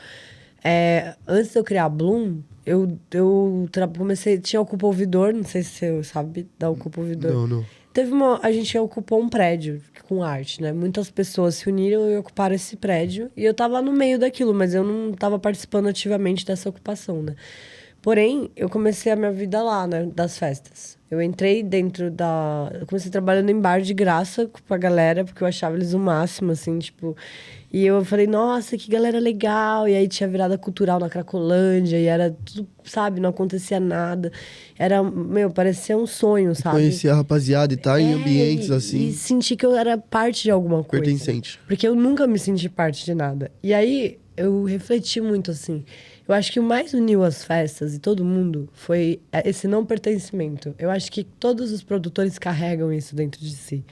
Antes de eu criar a Bloom, comecei... Tinha o Ocupa Ouvidor, não sei se você sabe da Ocupa Ouvidor. Não. A gente ocupou um prédio com arte, né? Muitas pessoas se uniram e ocuparam esse prédio. E eu tava no meio daquilo, mas eu não tava participando ativamente dessa ocupação, né? Porém, eu comecei a minha vida lá, né? Das festas. Eu entrei Eu comecei trabalhando em bar de graça com a galera, porque eu achava eles o máximo, assim, tipo... E eu falei, nossa, que galera legal. E aí tinha virada cultural na Cracolândia, e era tudo, sabe? Não acontecia nada. Parecia um sonho, sabe? Conhecer a rapaziada e tá em ambientes assim. E senti que eu era parte de alguma coisa. Pertencente. Porque eu nunca me senti parte de nada. E aí eu refleti muito assim. Eu acho que o mais uniu as festas e todo mundo foi esse não pertencimento. Eu acho que todos os produtores carregam isso dentro de si.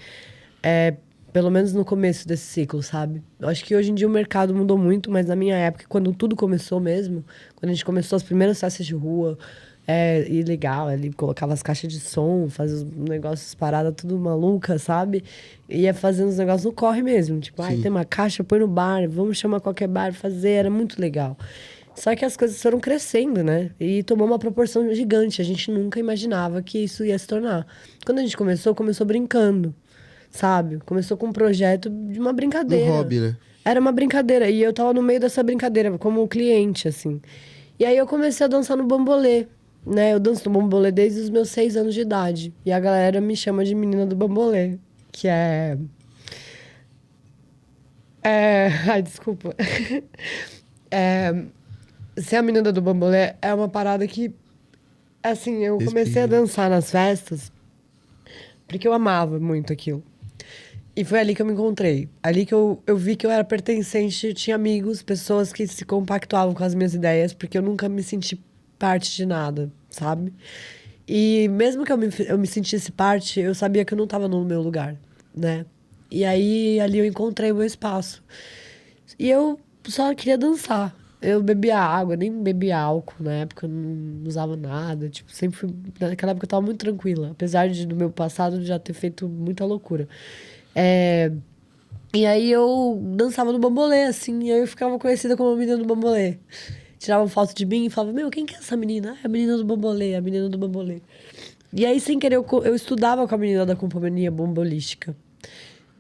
Pelo menos no começo desse ciclo, sabe? Eu acho que hoje em dia o mercado mudou muito, mas na minha época, quando tudo começou mesmo, quando a gente começou as primeiras festas de rua, e legal, ele colocava as caixas de som, fazia os negócios, paradas tudo maluca, sabe? Ia fazendo os negócios no corre mesmo. Tipo, tem uma caixa, põe no bar, vamos chamar qualquer bar, fazer, era muito legal. Só que as coisas foram crescendo, né? E tomou uma proporção gigante. A gente nunca imaginava que isso ia se tornar. Quando a gente começou brincando, sabe? Começou com um projeto de uma brincadeira. Um hobby, né? Era uma brincadeira. E eu tava no meio dessa brincadeira, como cliente, assim. E aí eu comecei a dançar no bambolê, né? Eu danço no bambolê desde os meus 6 anos de idade. E a galera me chama de menina do bambolê, que é... Ai, desculpa. Ser a menina do bambolê é uma parada que... Assim, eu comecei a dançar nas festas porque eu amava muito aquilo. E foi ali que eu me encontrei. Ali que eu vi que eu era pertencente, tinha amigos, pessoas que se compactuavam com as minhas ideias, porque eu nunca me senti parte de nada, sabe? E mesmo que eu me sentisse parte, eu sabia que eu não estava no meu lugar, né? E aí, ali eu encontrei o meu espaço. E eu só queria dançar. Eu bebia água, nem bebia álcool na época, eu não usava nada. Tipo, sempre fui. Naquela época eu tava muito tranquila. Apesar de, no meu passado, já ter feito muita loucura. E aí eu dançava no bambolê, assim, e aí eu ficava conhecida como a menina do bambolê. Tiravam foto de mim e falavam, meu, quem que é essa menina? Ah, é a menina do bambolê, a menina do bambolê. E aí, sem querer, eu estudava com a menina da companhia bombolística.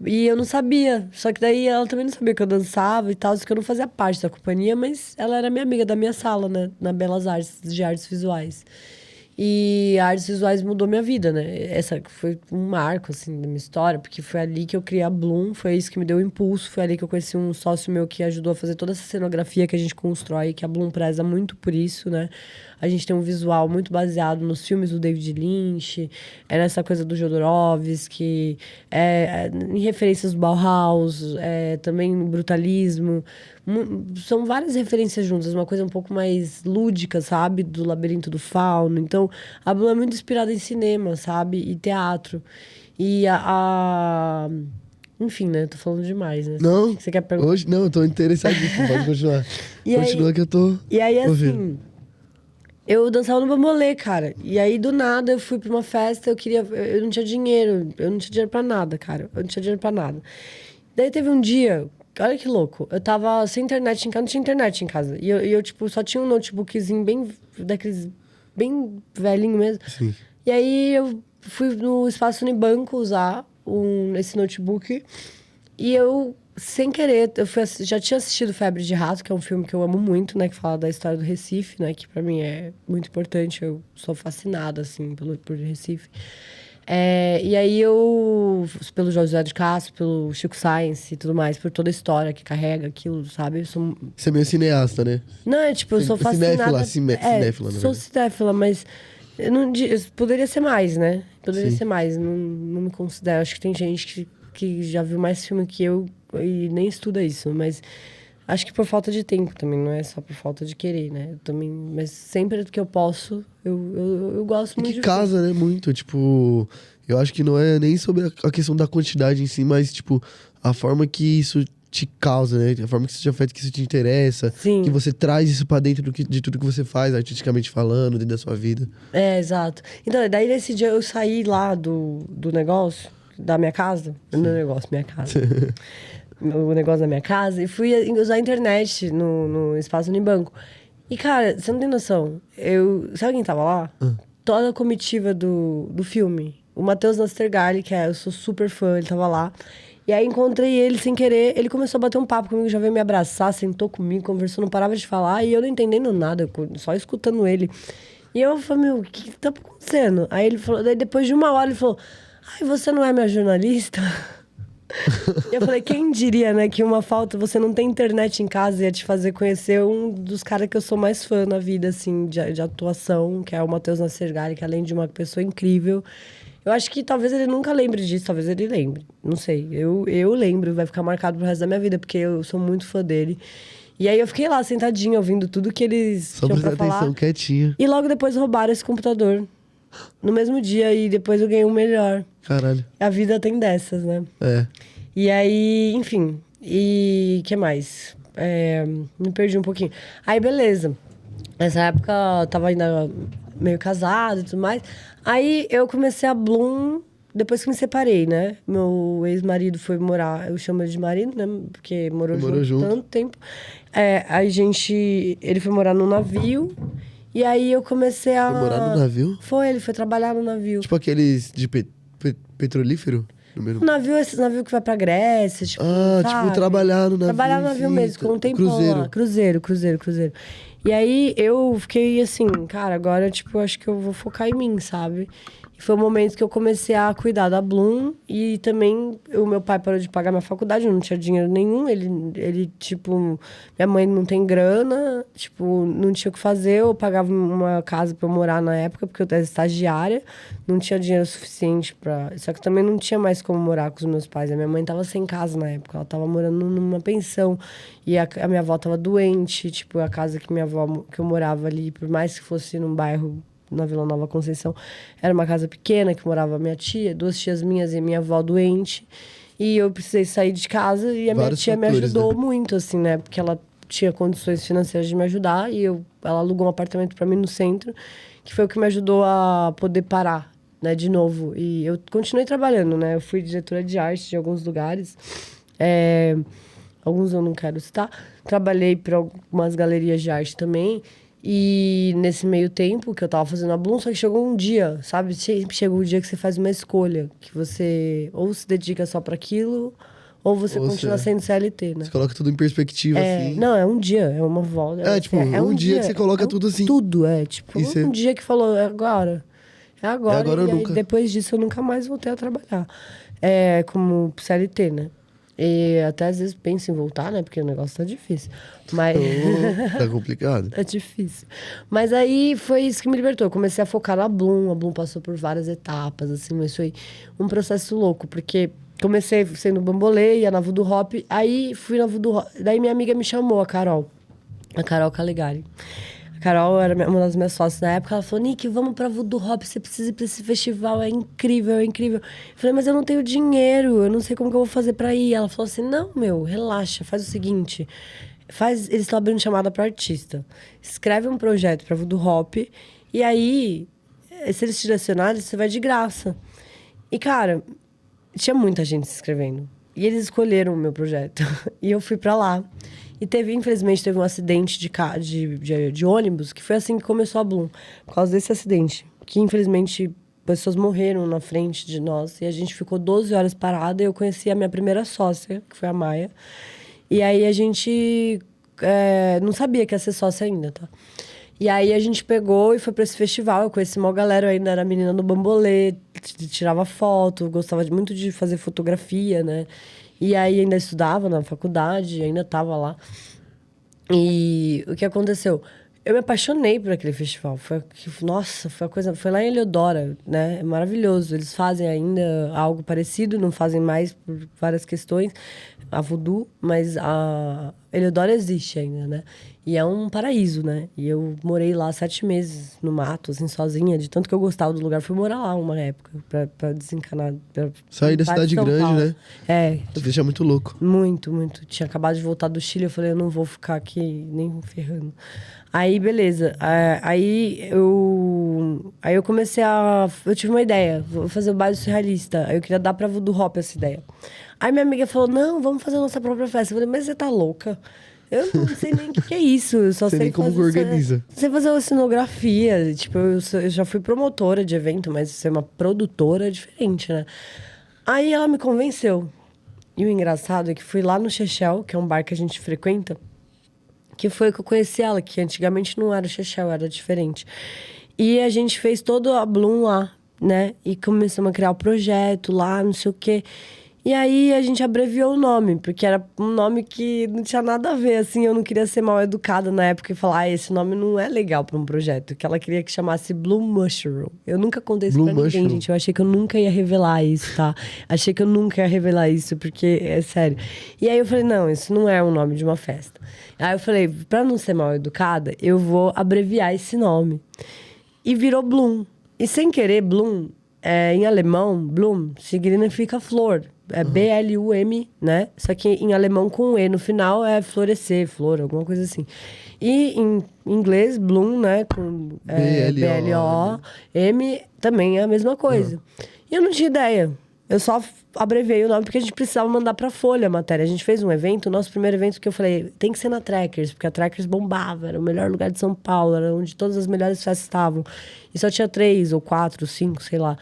E eu não sabia. Só que daí ela também não sabia que eu dançava e tal, que eu não fazia parte da companhia, mas ela era minha amiga da minha sala, né? Na Belas Artes, de Artes Visuais. E a Artes Visuais mudou minha vida, né? Essa foi um marco, assim, da minha história, porque foi ali que eu criei a Bloom, foi isso que me deu o impulso, foi ali que eu conheci um sócio meu que ajudou a fazer toda essa cenografia que a gente constrói, que a Bloom preza muito por isso, né? A gente tem um visual muito baseado nos filmes do David Lynch, nessa coisa do Jodorowsky, em referências do Bauhaus, também no brutalismo. São várias referências juntas, uma coisa um pouco mais lúdica, sabe? Do Labirinto do Fauno. Então, a Blue é muito inspirada em cinema, sabe? E teatro. E Enfim, né? Tô falando demais, né? Não, O que você quer perguntar? hoje não, eu tô interessadíssimo, pode continuar. E Continua aí, que eu tô e aí, ouvindo. assim, eu dançava no bambolê, cara. E aí, do nada, eu fui pra uma festa, eu não tinha dinheiro. Eu não tinha dinheiro pra nada, cara. Eu não tinha dinheiro pra nada. Daí teve um dia, olha que louco. Eu tava sem internet em casa, não tinha internet em casa. E eu tipo, só tinha um notebookzinho bem, daqueles, bem velhinho mesmo. Sim. E aí eu fui no Espaço Unibanco usar esse notebook. E eu, sem querer, já tinha assistido Febre de Rato, que é um filme que eu amo muito, né? Que fala da história do Recife, né? Que pra mim é muito importante. Eu sou fascinada, assim, por Recife. E aí pelo José de Castro, pelo Chico Science e tudo mais, por toda a história que carrega aquilo, sabe? Você é meio cineasta, né? Não, é tipo, eu sou fascinada... Cinéfila, na sou verdade. cinéfila, mas poderia ser mais, né? Poderia Sim. ser mais, não me considero. Acho que tem gente que já viu mais filme que eu e nem estuda isso, mas... Acho que por falta de tempo também, não é só por falta de querer, né? Eu também, mas sempre que eu posso, eu gosto E muito que de ver. casa, né? Muito, tipo... Eu acho que não é nem sobre a questão da quantidade em si, mas, tipo, a forma que isso te causa, né? A forma que isso te afeta, que isso te interessa. Sim. Que você traz isso pra dentro de tudo que você faz, artisticamente falando, dentro da sua vida. Exato. Então, daí nesse dia eu saí lá do negócio, da minha casa. Do negócio, minha casa. O negócio da minha casa. E fui usar a internet no Espaço Unibanco. E, cara, você não tem noção. Sabe quem tava lá? Toda a comitiva do filme. O Matheus Nastergalli, eu sou super fã, ele tava lá. E aí encontrei ele sem querer. Ele começou a bater um papo comigo, já veio me abraçar, sentou comigo, conversou, não parava de falar. E eu não entendendo nada, só escutando ele. E eu falei, meu, o que tá acontecendo? Aí ele falou, daí depois de uma hora ele falou, ai, você não é minha jornalista? E eu falei, quem diria, né, que você não tem internet em casa ia te fazer conhecer um dos caras que eu sou mais fã na vida, assim, de atuação, que é o Matheus Nastergalli, que além de uma pessoa incrível. Eu acho que talvez ele nunca lembre disso, talvez ele lembre. Não sei, eu lembro, vai ficar marcado pro resto da minha vida, porque eu sou muito fã dele. E aí eu fiquei lá, sentadinha, ouvindo tudo que eles Só tinham pra prestar falar. atenção, quietinho. E logo depois roubaram esse computador. No mesmo dia, e depois eu ganhei um melhor. Caralho. A vida tem dessas, né? É. E aí, enfim. E que mais? Me perdi um pouquinho. Aí, beleza. Nessa época, eu tava ainda meio casado e tudo mais. Aí, eu comecei a Bloom depois que me separei, né? Meu ex-marido foi morar... Eu chamo ele de marido, né? Porque morou junto tanto tempo. Ele foi morar no navio. E aí, eu comecei a... Foi morar no navio? Ele foi trabalhar no navio. Tipo aqueles de petrolífero? No mesmo... Esses navios que vai pra Grécia, tipo, tipo, sabe? trabalhar no navio. Trabalhar no navio sim, mesmo, ficou um tempão cruzeiro. lá. Cruzeiro. E aí, eu fiquei assim, cara, agora, tipo, eu acho que eu vou focar em mim, sabe? E foi o momento que eu comecei a cuidar da Bloom. E também, o meu pai parou de pagar minha faculdade, eu não tinha dinheiro nenhum. Ele, tipo, minha mãe não tem grana, tipo, não tinha o que fazer. Eu pagava uma casa pra eu morar na época, porque eu era estagiária. Não tinha dinheiro suficiente pra... Só que também não tinha mais como morar com os meus pais. A minha mãe tava sem casa na época, ela tava morando numa pensão. E a minha avó tava doente, tipo, a casa que que eu morava ali, por mais que fosse num bairro na Vila Nova Conceição. Era uma casa pequena, que morava minha tia, 2 tias minhas e minha avó doente. E eu precisei sair de casa e a minha tia me ajudou muito, assim, né? Porque ela tinha condições financeiras de me ajudar e ela alugou um apartamento para mim no centro, que foi o que me ajudou a poder parar, né, de novo. E eu continuei trabalhando, né? Eu fui diretora de arte de alguns lugares. Alguns eu não quero citar. Trabalhei para algumas galerias de arte também. E nesse meio tempo que eu tava fazendo a Bloom, só que chegou um dia, sabe? Sempre chega um dia que você faz uma escolha. Que você ou se dedica só para aquilo, ou você continua sendo CLT, né? Você coloca tudo em perspectiva, assim. Não, é um dia, é uma volta. Tipo, um dia que você coloca tudo assim. Tudo, tipo, um dia que falou, é agora. É agora. É agora ou nunca. Depois disso eu nunca mais voltei a trabalhar. Como CLT, né? E até às vezes penso em voltar, né? Porque o negócio tá difícil. Mas... Tá complicado. Tá difícil. Mas aí foi isso que me libertou. Eu comecei a focar na Bloom. A Bloom passou por várias etapas, assim. Mas foi um processo louco. Porque comecei sendo bambolê, ia na Voodoo Hop. Aí fui na Voodoo Hop. Daí minha amiga me chamou, a Carol. A Carol Calegari. A Carol era uma das minhas sócias na época. Ela falou, Nick, vamos pra Voodoo Hop. Você precisa ir pra esse festival. É incrível, é incrível. Eu falei, mas eu não tenho dinheiro. Eu não sei como que eu vou fazer pra ir. Ela falou assim, não, relaxa. Faz o seguinte... Eles estão abrindo chamada para artista. Escreve um projeto para Voodoo Hop. E aí, se eles te selecionarem, você vai de graça. E, cara, tinha muita gente se inscrevendo. E eles escolheram o meu projeto. E eu fui para lá. E infelizmente, teve um acidente de ônibus, que foi assim que começou a Bloom. Por causa desse acidente. Que, infelizmente, pessoas morreram na frente de nós. E a gente ficou 12 horas parada. E eu conheci a minha primeira sócia, que foi a Maia. E aí a gente não sabia que ia ser sócia ainda, tá? E aí a gente pegou e foi pra esse festival. Eu conheci uma galera, eu ainda era menina no bambolê, tirava foto, gostava muito de fazer fotografia, né? E aí ainda estudava na faculdade, ainda tava lá. E o que aconteceu? Eu me apaixonei por aquele festival. Foi lá em Eleodora, né? É maravilhoso. Eles fazem ainda algo parecido, não fazem mais por várias questões, a Voodoo, mas a Eleodora existe ainda, né? E é um paraíso, né? E eu morei lá 7 meses no mato, assim, sozinha, de tanto que eu gostava do lugar. Fui morar lá uma época, pra desencanar. Sair da cidade grande, Paulo, né? Te deixa muito louco. Muito, muito. Tinha acabado de voltar do Chile, eu falei, eu não vou ficar aqui nem ferrando. Aí, beleza. Aí eu comecei eu tive uma ideia, vou fazer o baile surrealista. Aí eu queria dar pra Voodoo Hop essa ideia. Aí minha amiga falou, não, vamos fazer a nossa própria festa. Eu falei, mas você tá louca? Eu não sei nem o que é isso. Eu só sei nem como fazer, organiza. Sei fazer uma cenografia. Tipo, eu já fui promotora de evento, mas ser uma produtora é diferente, né? Aí ela me convenceu. E o engraçado é que fui lá no Chechel, que é um bar que a gente frequenta, que foi que eu conheci ela, que antigamente não era o Chechel, era diferente. E a gente fez todo a Bloom lá, né? E começamos a criar o projeto lá, não sei o quê. E aí a gente abreviou o nome, porque era um nome que não tinha nada a ver, assim. Eu não queria ser mal educada na época e falar, esse nome não é legal para um projeto. Que ela queria que chamasse Bloom Mushroom. Eu nunca contei isso pra ninguém, gente. Eu achei que eu nunca ia revelar isso, tá? Achei que eu nunca ia revelar isso, porque é sério. E aí eu falei, não, isso não é o nome de uma festa. Aí eu falei, pra não ser mal educada, eu vou abreviar esse nome. E virou Bloom. E sem querer, Bloom, em alemão, Bloom, significa flor. É B-L-U-M, né? Só que em alemão com E no final é florescer, flor, alguma coisa assim. E em inglês, Bloom, né? Com B-L-O-M, também é a mesma coisa. E eu não tinha ideia. Eu só abreviei o nome porque a gente precisava mandar pra Folha a matéria. A gente fez um evento, o nosso primeiro evento que eu falei, tem que ser na Trackers, porque a Trackers bombava, era o melhor lugar de São Paulo, era onde todas as melhores festas estavam. E só tinha 3 ou 4, 5, sei lá.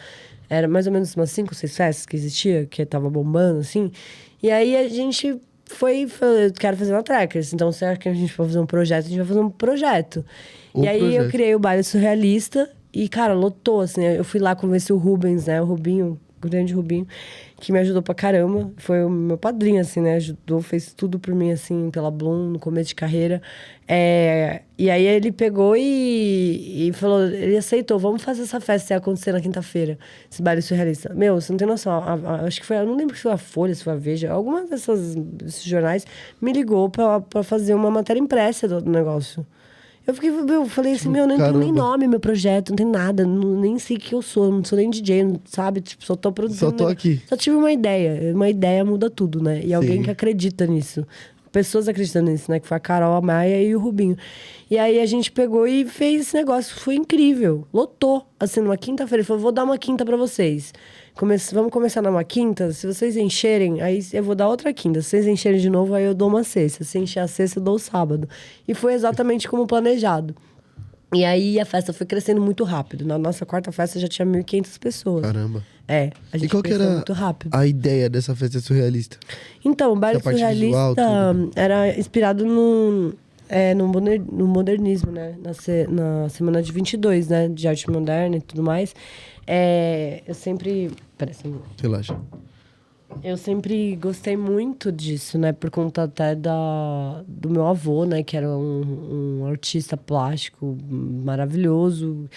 Era mais ou menos umas 5, 6 festas que existia, que tava bombando, assim. E aí a gente falou, eu quero fazer uma Trackers. Então, será que a gente vai fazer um projeto? A gente vai fazer um projeto. E aí eu criei o Baile Surrealista. E, cara, lotou, assim. Eu fui lá convencer o Rubens, né? O Rubinho, o grande Rubinho, que me ajudou pra caramba. Foi o meu padrinho, assim, né? Ajudou, fez tudo por mim, assim, pela Bloom, no começo de carreira. E aí ele pegou e falou, ele aceitou, vamos fazer essa festa acontecer na quinta-feira, esse baile surrealista. Meu, você não tem noção, acho que foi, eu não lembro se foi a Folha, se foi a Veja, alguma desses jornais me ligou pra fazer uma matéria impressa do negócio. Eu falei assim, não tem nem nome meu projeto, não tem nada, nem sei o que eu sou, não sou nem DJ, sabe? Tipo, só tô produzindo. Só tô aqui. Só tive uma ideia muda tudo, né? E alguém que acredita nisso. Pessoas acreditando nisso, né? Que foi a Carol, a Maia e o Rubinho. E aí a gente pegou e fez esse negócio, foi incrível. Lotou, assim, numa quinta-feira. Ele falou, vou dar uma quinta pra vocês. Vamos começar numa quinta, se vocês encherem, aí eu vou dar outra quinta. Se vocês encherem de novo, aí eu dou uma sexta. Se encher a sexta, eu dou o sábado. E foi exatamente como planejado. E aí a festa foi crescendo muito rápido. Na nossa quarta festa já tinha 1.500 pessoas. Caramba. A gente e qual que era muito rápido. a ideia dessa festa surrealista? Então, o baile surrealista visual, era inspirado no modernismo, né? Na semana de 22, né? De arte moderna e tudo mais. Eu sempre... Peraí, relaxa. Eu sempre gostei muito disso, né? Por conta até do meu avô, né? Que era um artista plástico maravilhoso,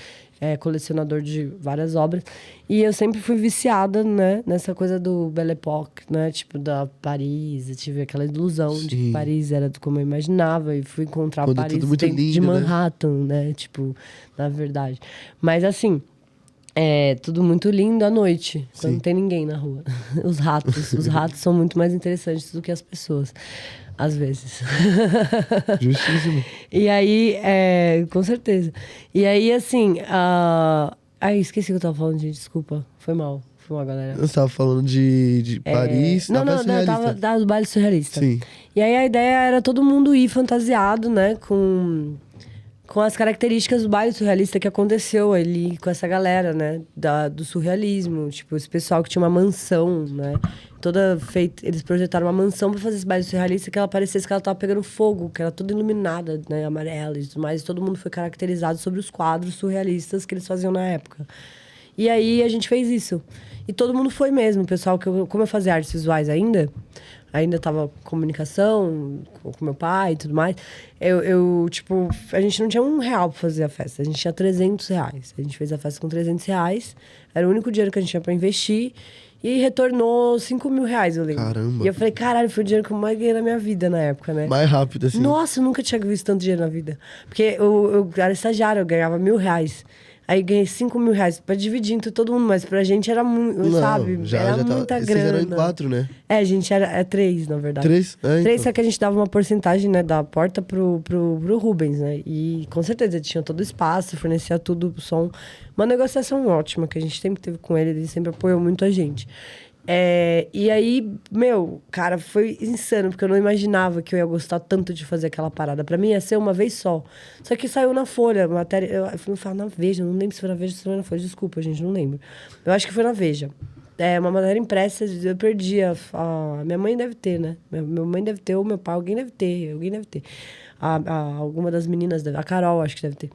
colecionador de várias obras. E eu sempre fui viciada, né? Nessa coisa do Belle Époque, né? Tipo, da Paris. Eu tive aquela ilusão de que Paris era como eu imaginava. E fui encontrar quando Paris muito dentro lindo, de Manhattan, né? Tipo, na verdade. Mas assim... tudo muito lindo à noite, quando não tem ninguém na rua. Os ratos são muito mais interessantes do que as pessoas, às vezes. Justíssimo. E aí, com certeza. E aí, assim, esqueci o que eu tava falando, gente, desculpa. Foi mal, galera. Você tava falando de Paris, não, eu tava do baile surrealista. Sim. E aí a ideia era todo mundo ir fantasiado, né, com as características do baile surrealista que aconteceu ali com essa galera, né? Do surrealismo. Tipo, esse pessoal que tinha uma mansão, né? Toda feita... Eles projetaram uma mansão pra fazer esse baile surrealista que ela parecesse que ela tava pegando fogo, que era toda iluminada, né? Amarela e tudo mais. E todo mundo foi caracterizado sobre os quadros surrealistas que eles faziam na época. E aí, a gente fez isso. E todo mundo foi mesmo. O pessoal, como eu fazia artes visuais ainda tava comunicação com meu pai e tudo mais. Tipo, a gente não tinha R$1 pra fazer a festa. A gente tinha R$300. A gente fez a festa com R$300. Era o único dinheiro que a gente tinha pra investir. E retornou R$5.000, eu lembro. Caramba. E eu falei, caralho, foi o dinheiro que eu mais ganhei na minha vida na época, né? Mais rápido, assim. Nossa, eu nunca tinha visto tanto dinheiro na vida. Porque eu era estagiário, eu ganhava R$1.000. Aí ganhei R$5.000 pra dividir entre todo mundo, mas pra gente era muito, sabe? Era muita grana. Vocês eram em 4, né? A gente era 3, na verdade. 3? 3, então. só que a gente dava uma porcentagem, né, da porta pro Rubens, né? E com certeza ele tinha todo o espaço, fornecia tudo, o som. Uma negociação ótima que a gente sempre teve com ele sempre apoiou muito a gente. E aí, cara, foi insano, porque eu não imaginava que eu ia gostar tanto de fazer aquela parada. Pra mim ia ser uma vez só. Só que saiu na Folha, matéria. Eu não falo na Veja, não lembro se foi na Veja ou se foi na Folha. Desculpa, gente, não lembro. Eu acho que foi na Veja. Uma matéria impressa, eu perdi. Minha mãe deve ter, né? Minha mãe deve ter, ou meu pai, alguém deve ter. Alguma das meninas, a Carol, acho que deve ter.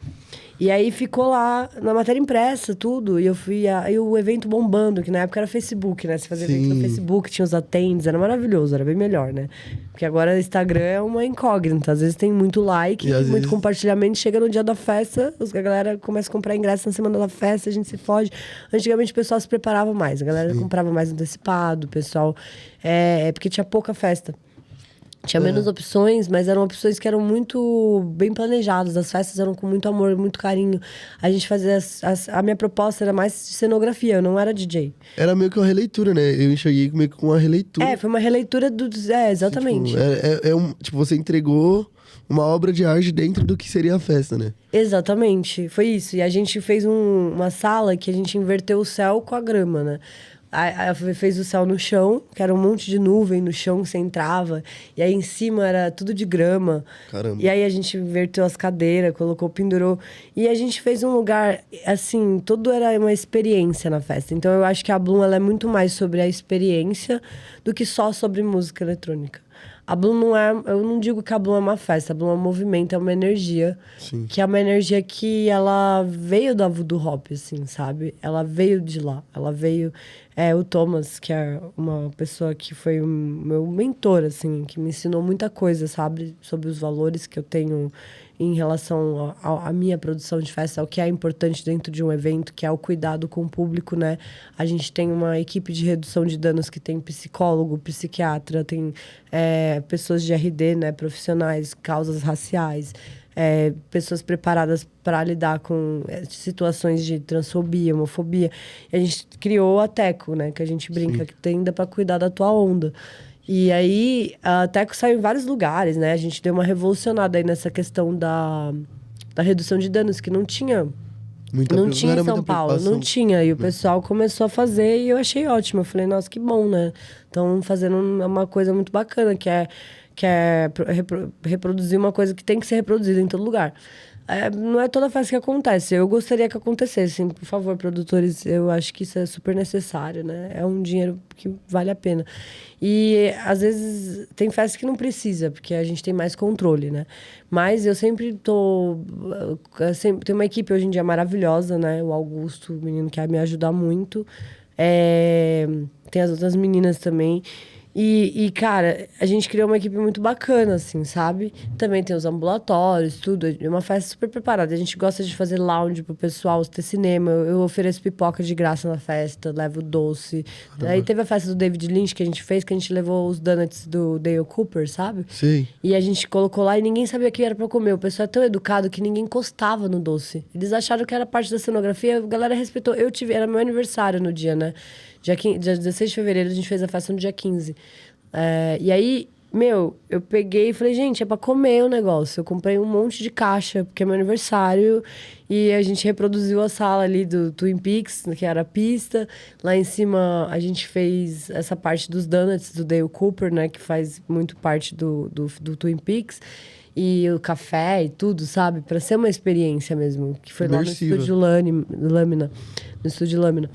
E aí ficou lá na matéria impressa, tudo. E eu fui. E o evento bombando, que na época era Facebook, né? Você fazia evento no Facebook, tinha os attendes, era maravilhoso, era bem melhor, né? Porque agora o Instagram é uma incógnita. Às vezes tem muito like, muito compartilhamento. Chega no dia da festa, a galera começa a comprar ingresso na semana da festa, a gente se foge. Antigamente o pessoal se preparava mais, a galera comprava mais antecipado, o pessoal. Porque tinha pouca festa. Tinha menos opções, mas eram opções que eram muito bem planejadas. As festas eram com muito amor, muito carinho. A gente fazia... A minha proposta era mais de cenografia, eu não era DJ. Era meio que uma releitura, né? Eu enxerguei meio que com uma releitura. Foi uma releitura do... exatamente. Tipo, você entregou uma obra de arte dentro do que seria a festa, né? Exatamente, foi isso. E a gente fez uma sala que a gente inverteu o céu com a grama, né? Fez o céu no chão, que era um monte de nuvem no chão que você entrava. E aí em cima era tudo de grama. Caramba. E aí a gente inverteu as cadeiras, pendurou. E a gente fez um lugar, assim, tudo era uma experiência na festa. Então eu acho que a Bloom ela é muito mais sobre a experiência do que só sobre música eletrônica. A Bloom não é... Eu não digo que a Bloom é uma festa. A Bloom é um movimento, é uma energia. Sim. Que é uma energia que ela veio da Voodoo Hop, assim, sabe? Ela veio de lá. Ela veio... o Thomas, que é uma pessoa que foi o meu mentor, assim. Que me ensinou muita coisa, sabe? Sobre os valores que eu tenho em relação à minha produção de festa, ao que é importante dentro de um evento, que é o cuidado com o público, né? A gente tem uma equipe de redução de danos que tem psicólogo, psiquiatra, tem pessoas de RD, né? Profissionais, causas raciais, pessoas preparadas para lidar com situações de transfobia, homofobia. E a gente criou a Teco, né? Que a gente brinca que tem ainda para cuidar da tua onda. E aí, a Teco saiu em vários lugares, né? A gente deu uma revolucionada aí nessa questão da redução de danos, que não tinha... Não tinha em São Paulo, não tinha. E o pessoal começou a fazer e eu achei ótimo. Eu falei, nossa, que bom, né? Estão fazendo uma coisa muito bacana, que é reproduzir uma coisa que tem que ser reproduzida em todo lugar. Não é toda festa que acontece. Eu gostaria que acontecesse. Por favor, produtores, eu acho que isso é super necessário, né? É um dinheiro que vale a pena. E, às vezes, tem festas que não precisa, porque a gente tem mais controle, né? Mas eu sempre tem uma equipe hoje em dia maravilhosa, né? O Augusto, o menino que vai me ajudar muito. Tem as outras meninas também. E, cara, a gente criou uma equipe muito bacana, assim, sabe? Também tem os ambulatórios, tudo. É uma festa super preparada. A gente gosta de fazer lounge pro pessoal, ter cinema. Eu ofereço pipoca de graça na festa, levo doce. Caramba. Aí teve a festa do David Lynch que a gente fez, que a gente levou os donuts do Dale Cooper, sabe? Sim. E a gente colocou lá e ninguém sabia que era pra comer. O pessoal é tão educado que ninguém encostava no doce. Eles acharam que era parte da cenografia, a galera respeitou. Era meu aniversário no dia, né? Dia 16 de fevereiro, a gente fez a festa no dia 15. E aí, eu peguei e falei, gente, é pra comer o negócio. Eu comprei um monte de caixa, porque é meu aniversário. E a gente reproduziu a sala ali do Twin Peaks, que era a pista. Lá em cima, a gente fez essa parte dos donuts do Dale Cooper, né? Que faz muito parte do Twin Peaks. E o café e tudo, sabe? Pra ser uma experiência mesmo. Que foi imersiva. Lá no Estúdio Lâmina. No Estúdio Lâmina.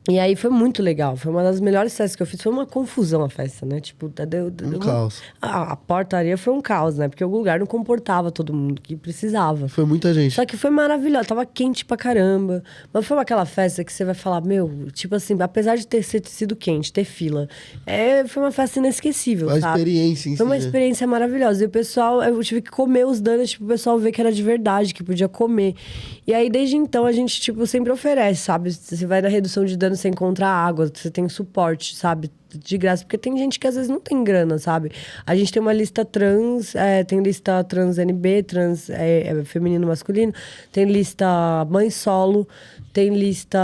E aí foi muito legal. Foi uma das melhores festas que eu fiz. Foi uma confusão a festa, né? Tipo, Um caos. A portaria foi um caos, né? Porque o lugar não comportava todo mundo que precisava. Foi muita gente. Só que foi maravilhoso. Tava quente pra caramba. Mas foi aquela festa que você vai falar, tipo assim, apesar de ter sido quente, ter fila, foi uma festa inesquecível, A sabe? experiência em si, Foi uma né? experiência maravilhosa. E o pessoal, eu tive que comer os donuts, tipo, o pessoal ver que era de verdade, que podia comer. E aí, desde então, a gente, tipo, sempre oferece, sabe? Você vai na redução de danos, você encontra água, você tem suporte, sabe? De graça, porque tem gente que às vezes não tem grana, sabe? A gente tem uma lista trans, tem lista trans NB, trans feminino masculino, tem lista mãe solo, tem lista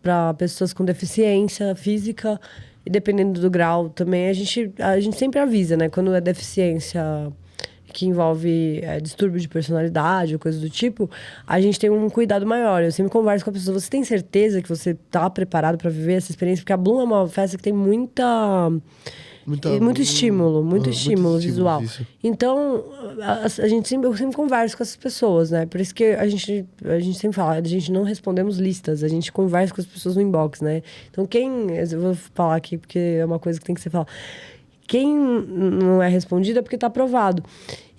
para pessoas com deficiência física, e dependendo do grau também, a gente sempre avisa, né? Quando é deficiência que envolve distúrbio de personalidade ou coisa do tipo, a gente tem um cuidado maior. Eu sempre converso com a pessoa, você tem certeza que você tá preparado para viver essa experiência? Porque a Bloom é uma festa que tem muito estímulo visual. Isso. Então, eu sempre converso com essas pessoas, né? Por isso que a gente sempre fala, a gente não respondemos listas, a gente conversa com as pessoas no inbox, né? Então, eu vou falar aqui porque é uma coisa que tem que ser falada. Quem não é respondido é porque está aprovado.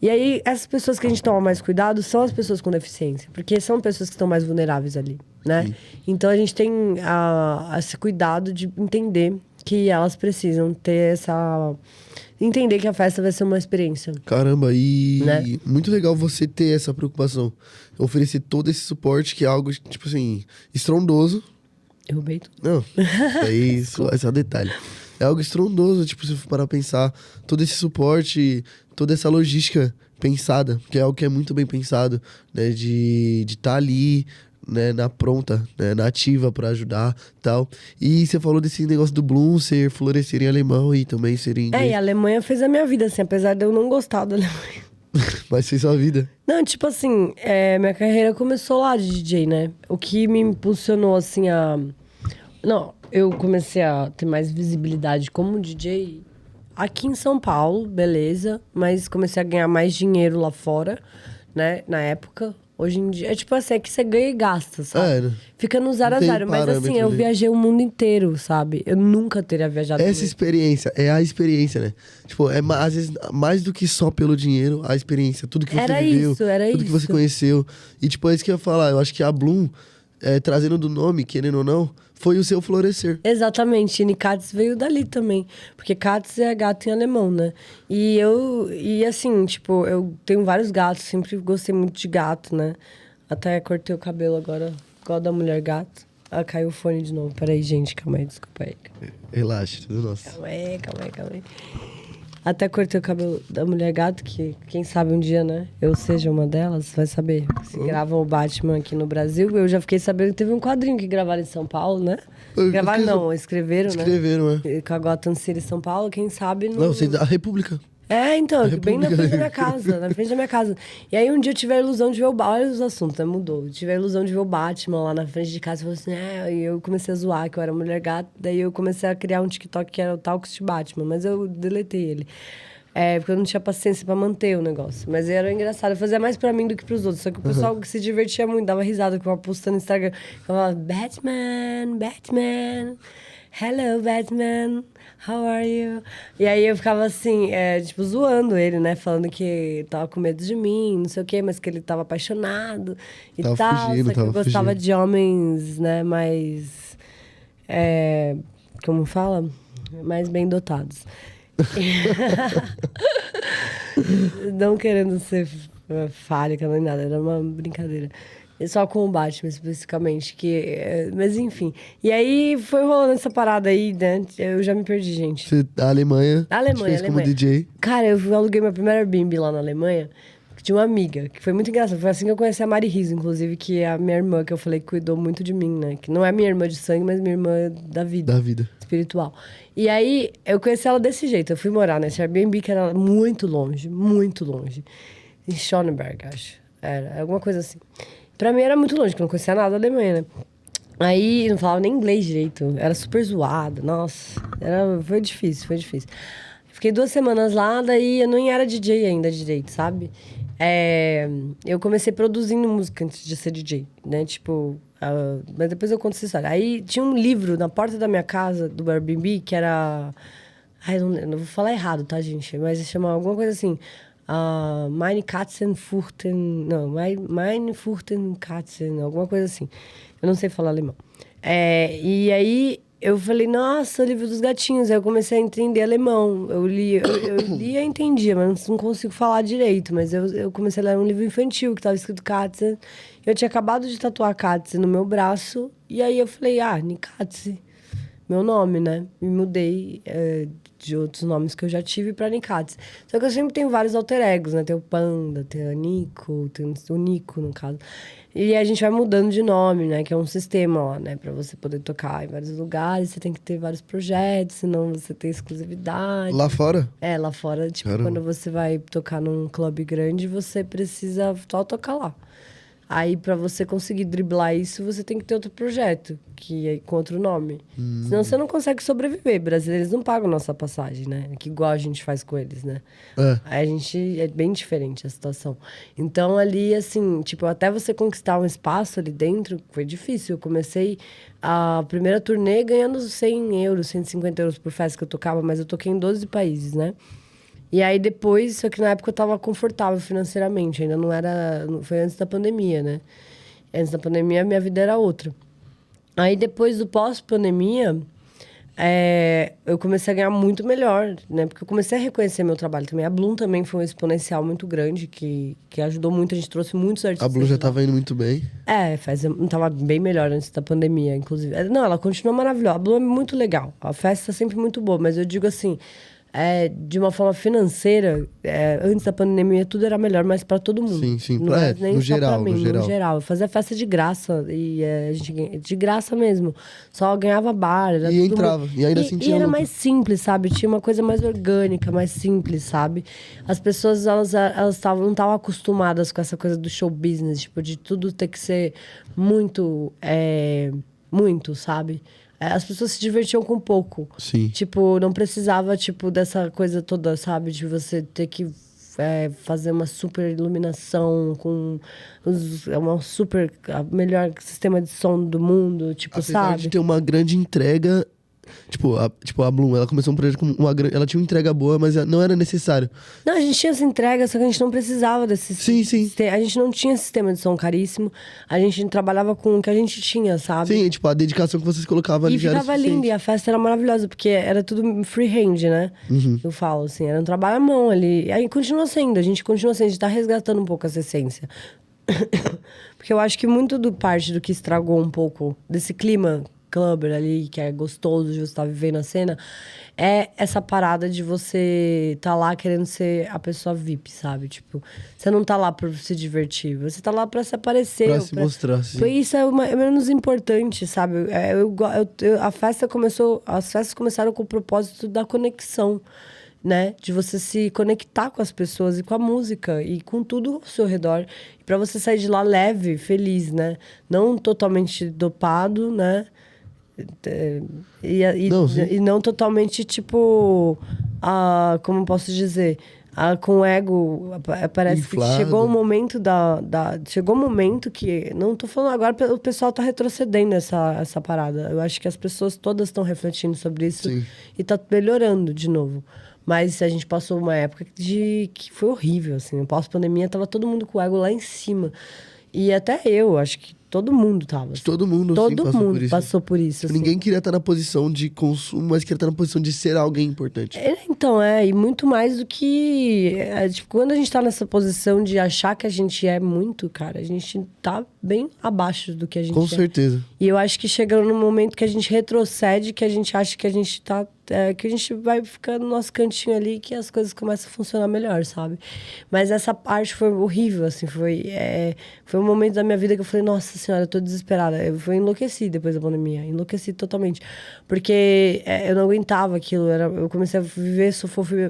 E aí, essas pessoas que a gente toma mais cuidado são as pessoas com deficiência. Porque são pessoas que estão mais vulneráveis ali, né? Sim. Então, a gente tem esse cuidado de entender que elas precisam ter entender que a festa vai ser uma experiência. Caramba, né? Muito legal você ter essa preocupação. Oferecer todo esse suporte, que é algo, tipo assim, estrondoso. Eu roubei tudo. Não, isso é só detalhe. É algo estrondoso, tipo, se for parar pra pensar, todo esse suporte, toda essa logística pensada, que é algo que é muito bem pensado, né, de estar ali, né, na pronta, né, na ativa pra ajudar e tal. E você falou desse negócio do Bloom florescer em alemão e também ser em inglês. E a Alemanha fez a minha vida, assim, apesar de eu não gostar da Alemanha. Mas fez sua vida. Não, tipo assim, minha carreira começou lá de DJ, né? O que me impulsionou, assim, Não, eu comecei a ter mais visibilidade como DJ aqui em São Paulo, beleza. Mas comecei a ganhar mais dinheiro lá fora, né? Na época. Hoje em dia, tipo assim, é que você ganha e gasta, sabe? Fica no 0 a 0. Mas assim, eu viajei o mundo inteiro, sabe? Eu nunca teria viajado. Essa experiência, é a experiência, né? Tipo, às vezes, mais do que só pelo dinheiro, a experiência. Tudo que você viveu, tudo que você conheceu. E tipo, é isso que eu ia falar. Eu acho que a Bloom, trazendo do nome, querendo ou não, foi o seu florescer. Exatamente. E Katz veio dali também. Porque Katz é gato em alemão, né? E assim, tipo, eu tenho vários gatos. Sempre gostei muito de gato, né? Até cortei o cabelo agora, igual da mulher gato. Ah, caiu o fone de novo. Peraí, gente. Calma aí, desculpa aí. Relaxa, tudo nosso. Calma aí. Até cortei o cabelo da Mulher Gato, que quem sabe um dia, né? Eu seja uma delas, vai saber. Se gravam o Batman aqui no Brasil, eu já fiquei sabendo que teve um quadrinho que gravaram em São Paulo, né? Gravaram não, escreveram, né? Escreveram, Com a Gotham City São Paulo, quem sabe... Não, a República. Então, bem na República frente da da minha casa, na frente da minha casa. E aí um dia eu tive a ilusão de ver o Batman, olha os assuntos, né? Mudou. Eu tive a ilusão de ver o Batman lá na frente de casa, e falei assim, e eu comecei a zoar que eu era Mulher Gato, daí eu comecei a criar um TikTok que era o Talks de Batman, mas eu deletei ele. Porque eu não tinha paciência pra manter o negócio. Mas era engraçado, eu fazia mais pra mim do que pros outros. Só que o pessoal se divertia muito, dava risada com eu postando no Instagram. Eu falava, Batman, Batman, hello Batman, how are you? E aí eu ficava assim, tipo, zoando ele, né? Falando que tava com medo de mim, não sei o quê, mas que ele tava apaixonado e Tava tal. fugindo, Só que eu tava gostava fugindo. de homens, né, mais... como fala? Mais bem dotados. Não querendo ser fálica nem nada, era uma brincadeira. Só com o Batman, especificamente. Mas enfim. E aí foi rolando essa parada aí, né? Eu já me perdi, gente. A Alemanha. Alemanha, fez como DJ. Cara, eu aluguei minha primeira Airbnb lá na Alemanha. De uma amiga, que foi muito engraçado. Foi assim que eu conheci a Mari Riso, inclusive, que é a minha irmã, que eu falei que cuidou muito de mim, né? Que não é minha irmã de sangue, mas minha irmã da vida. Da vida. Espiritual. E aí, eu conheci ela desse jeito. Eu fui morar nesse Airbnb, que era muito longe. Em Schöneberg, acho. Era alguma coisa assim. Pra mim era muito longe, porque eu não conhecia nada da Alemanha, né? Aí, não falava nem inglês direito. Era super zoado. Nossa, foi difícil. Fiquei 2 semanas lá, daí eu não era DJ ainda direito, sabe? Eu comecei produzindo música antes de ser DJ, né? Tipo, mas depois eu conto essa história. Aí tinha um livro na porta da minha casa, do Airbnb, que era... Ai, não vou falar errado, tá, gente? Mas se chama alguma coisa assim... Meine Katzen furchten... Não, Meine furchten Katzen, alguma coisa assim. Eu não sei falar alemão. E aí... Eu falei, nossa, o livro dos gatinhos. Aí eu comecei a entender alemão. Eu lia e entendia, mas não consigo falar direito. Mas eu comecei a ler um livro infantil que estava escrito Katze. Eu tinha acabado de tatuar Katze no meu braço. E aí eu falei, Nikatze, meu nome, né? Me mudei de outros nomes que eu já tive para Nikatze. Só que eu sempre tenho vários alter egos, né? Tem o Panda, tem a Nico, tem o Nico, no caso. E a gente vai mudando de nome, né? Que é um sistema lá, né? Pra você poder tocar em vários lugares, você tem que ter vários projetos, senão você tem exclusividade. Lá fora? Lá fora, tipo, Caramba. quando você vai tocar num clube grande, você precisa só tocar lá. Aí, pra você conseguir driblar isso, você tem que ter outro projeto, que é com outro nome. Senão você não consegue sobreviver. Brasileiros não pagam nossa passagem, né? Que igual a gente faz com eles, né? Aí a gente... É bem diferente a situação. Então, ali, assim, tipo, até você conquistar um espaço ali dentro, foi difícil. Eu comecei a primeira turnê ganhando 100 euros, 150 euros por festa que eu tocava, mas eu toquei em 12 países, né? E aí depois, só que na época eu tava confortável financeiramente, ainda não era... Foi antes da pandemia, né? Antes da pandemia, minha vida era outra. Aí depois do pós-pandemia, eu comecei a ganhar muito melhor, né? Porque eu comecei a reconhecer meu trabalho também. A Bloom também foi um exponencial muito grande, que ajudou muito, a gente trouxe muitos artistas. A Blue já lá. tava indo muito bem. Tava bem melhor antes da pandemia, inclusive. Não, ela continua maravilhosa. A Bloom é muito legal. A festa é sempre muito boa, mas eu digo assim... de uma forma financeira, antes da pandemia tudo era melhor, mas para todo mundo. Sim. Não é nem no só geral, pra mim, no no geral. Eu fazia festa de graça, e a gente de graça mesmo. Só ganhava bar, era E tudo entrava, e ainda assim e tinha era lucro. mais simples, sabe? Tinha uma coisa mais orgânica, mais simples, sabe? As pessoas, elas não estavam acostumadas com essa coisa do show business, tipo, de tudo ter que ser muito, muito, sabe? As pessoas se divertiam com pouco. Sim. Tipo, não precisava, tipo, dessa coisa toda, sabe? De você ter que fazer uma super iluminação com a melhor sistema de som do mundo, tipo, Apesar sabe? de ter uma grande entrega... Tipo, a Bloom, ela começou um projeto com ela tinha uma entrega boa, mas não era necessário. Não, a gente tinha essa entrega, só que a gente não precisava desse... Sim. A gente não tinha sistema de som caríssimo. A gente trabalhava com o que a gente tinha, sabe? Sim, tipo, a dedicação que vocês colocavam ali E já era ficava suficiente. lindo, e a festa era maravilhosa, porque era tudo freehand, né? Eu falo, assim, era um trabalho à mão ali. E aí continua sendo, a gente tá resgatando um pouco essa essência. Porque eu acho que muito parte do que estragou um pouco desse clima clubber ali, que é gostoso de você estar vivendo a cena, é essa parada de você tá lá querendo ser a pessoa VIP, sabe? Tipo, você não tá lá pra se divertir, você tá lá pra se aparecer. Pra se mostrar, sim. Isso é menos importante, sabe? As festas começaram com o propósito da conexão, né? De você se conectar com as pessoas e com a música e com tudo ao seu redor. E pra você sair de lá leve, feliz, né? Não totalmente dopado, né? E não totalmente, tipo... como eu posso dizer? Com ego, parece Inflado. que chegou um momento chegou um momento que... Não tô falando agora, o pessoal tá retrocedendo essa parada. Eu acho que as pessoas todas estão refletindo sobre isso. Sim. E tá melhorando de novo. Mas a gente passou uma época que foi horrível, assim. Pós-pandemia, tava todo mundo com o ego lá em cima. E até eu, acho que todo mundo tava. Assim. Todo mundo, sim, passou por isso. Assim. Ninguém queria estar na posição de consumo, mas queria estar na posição de ser alguém importante. Então, e muito mais do que... tipo, quando a gente tá nessa posição de achar que a gente é muito, cara, a gente tá bem abaixo do que a gente Com certeza. E eu acho que chega num momento que a gente retrocede, que a gente acha que a gente tá... que a gente vai ficar no nosso cantinho ali, que as coisas começam a funcionar melhor, sabe? Mas essa parte foi horrível, assim, foi um momento da minha vida que eu falei, nossa senhora, eu tô desesperada. Eu enlouqueci depois da pandemia, enlouqueci totalmente. Porque eu não aguentava aquilo, eu comecei a viver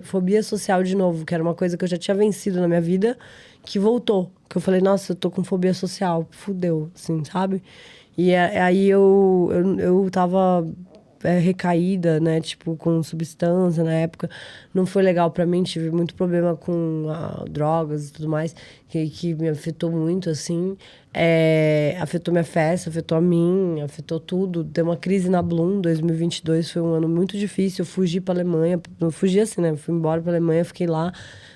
fobia social de novo, que era uma coisa que eu já tinha vencido na minha vida, que voltou. Que eu falei, nossa, eu tô com fobia social, fudeu, assim, sabe? E aí eu tava... recaída, né, tipo, com substância na época, não foi legal pra mim, tive muito problema com drogas e tudo mais, que me afetou muito, assim, afetou minha festa, afetou a mim, afetou tudo, deu uma crise na Bloom, 2022 foi um ano muito difícil, eu fugi pra Alemanha, não fugi assim, né, fui embora pra Alemanha, fiquei lá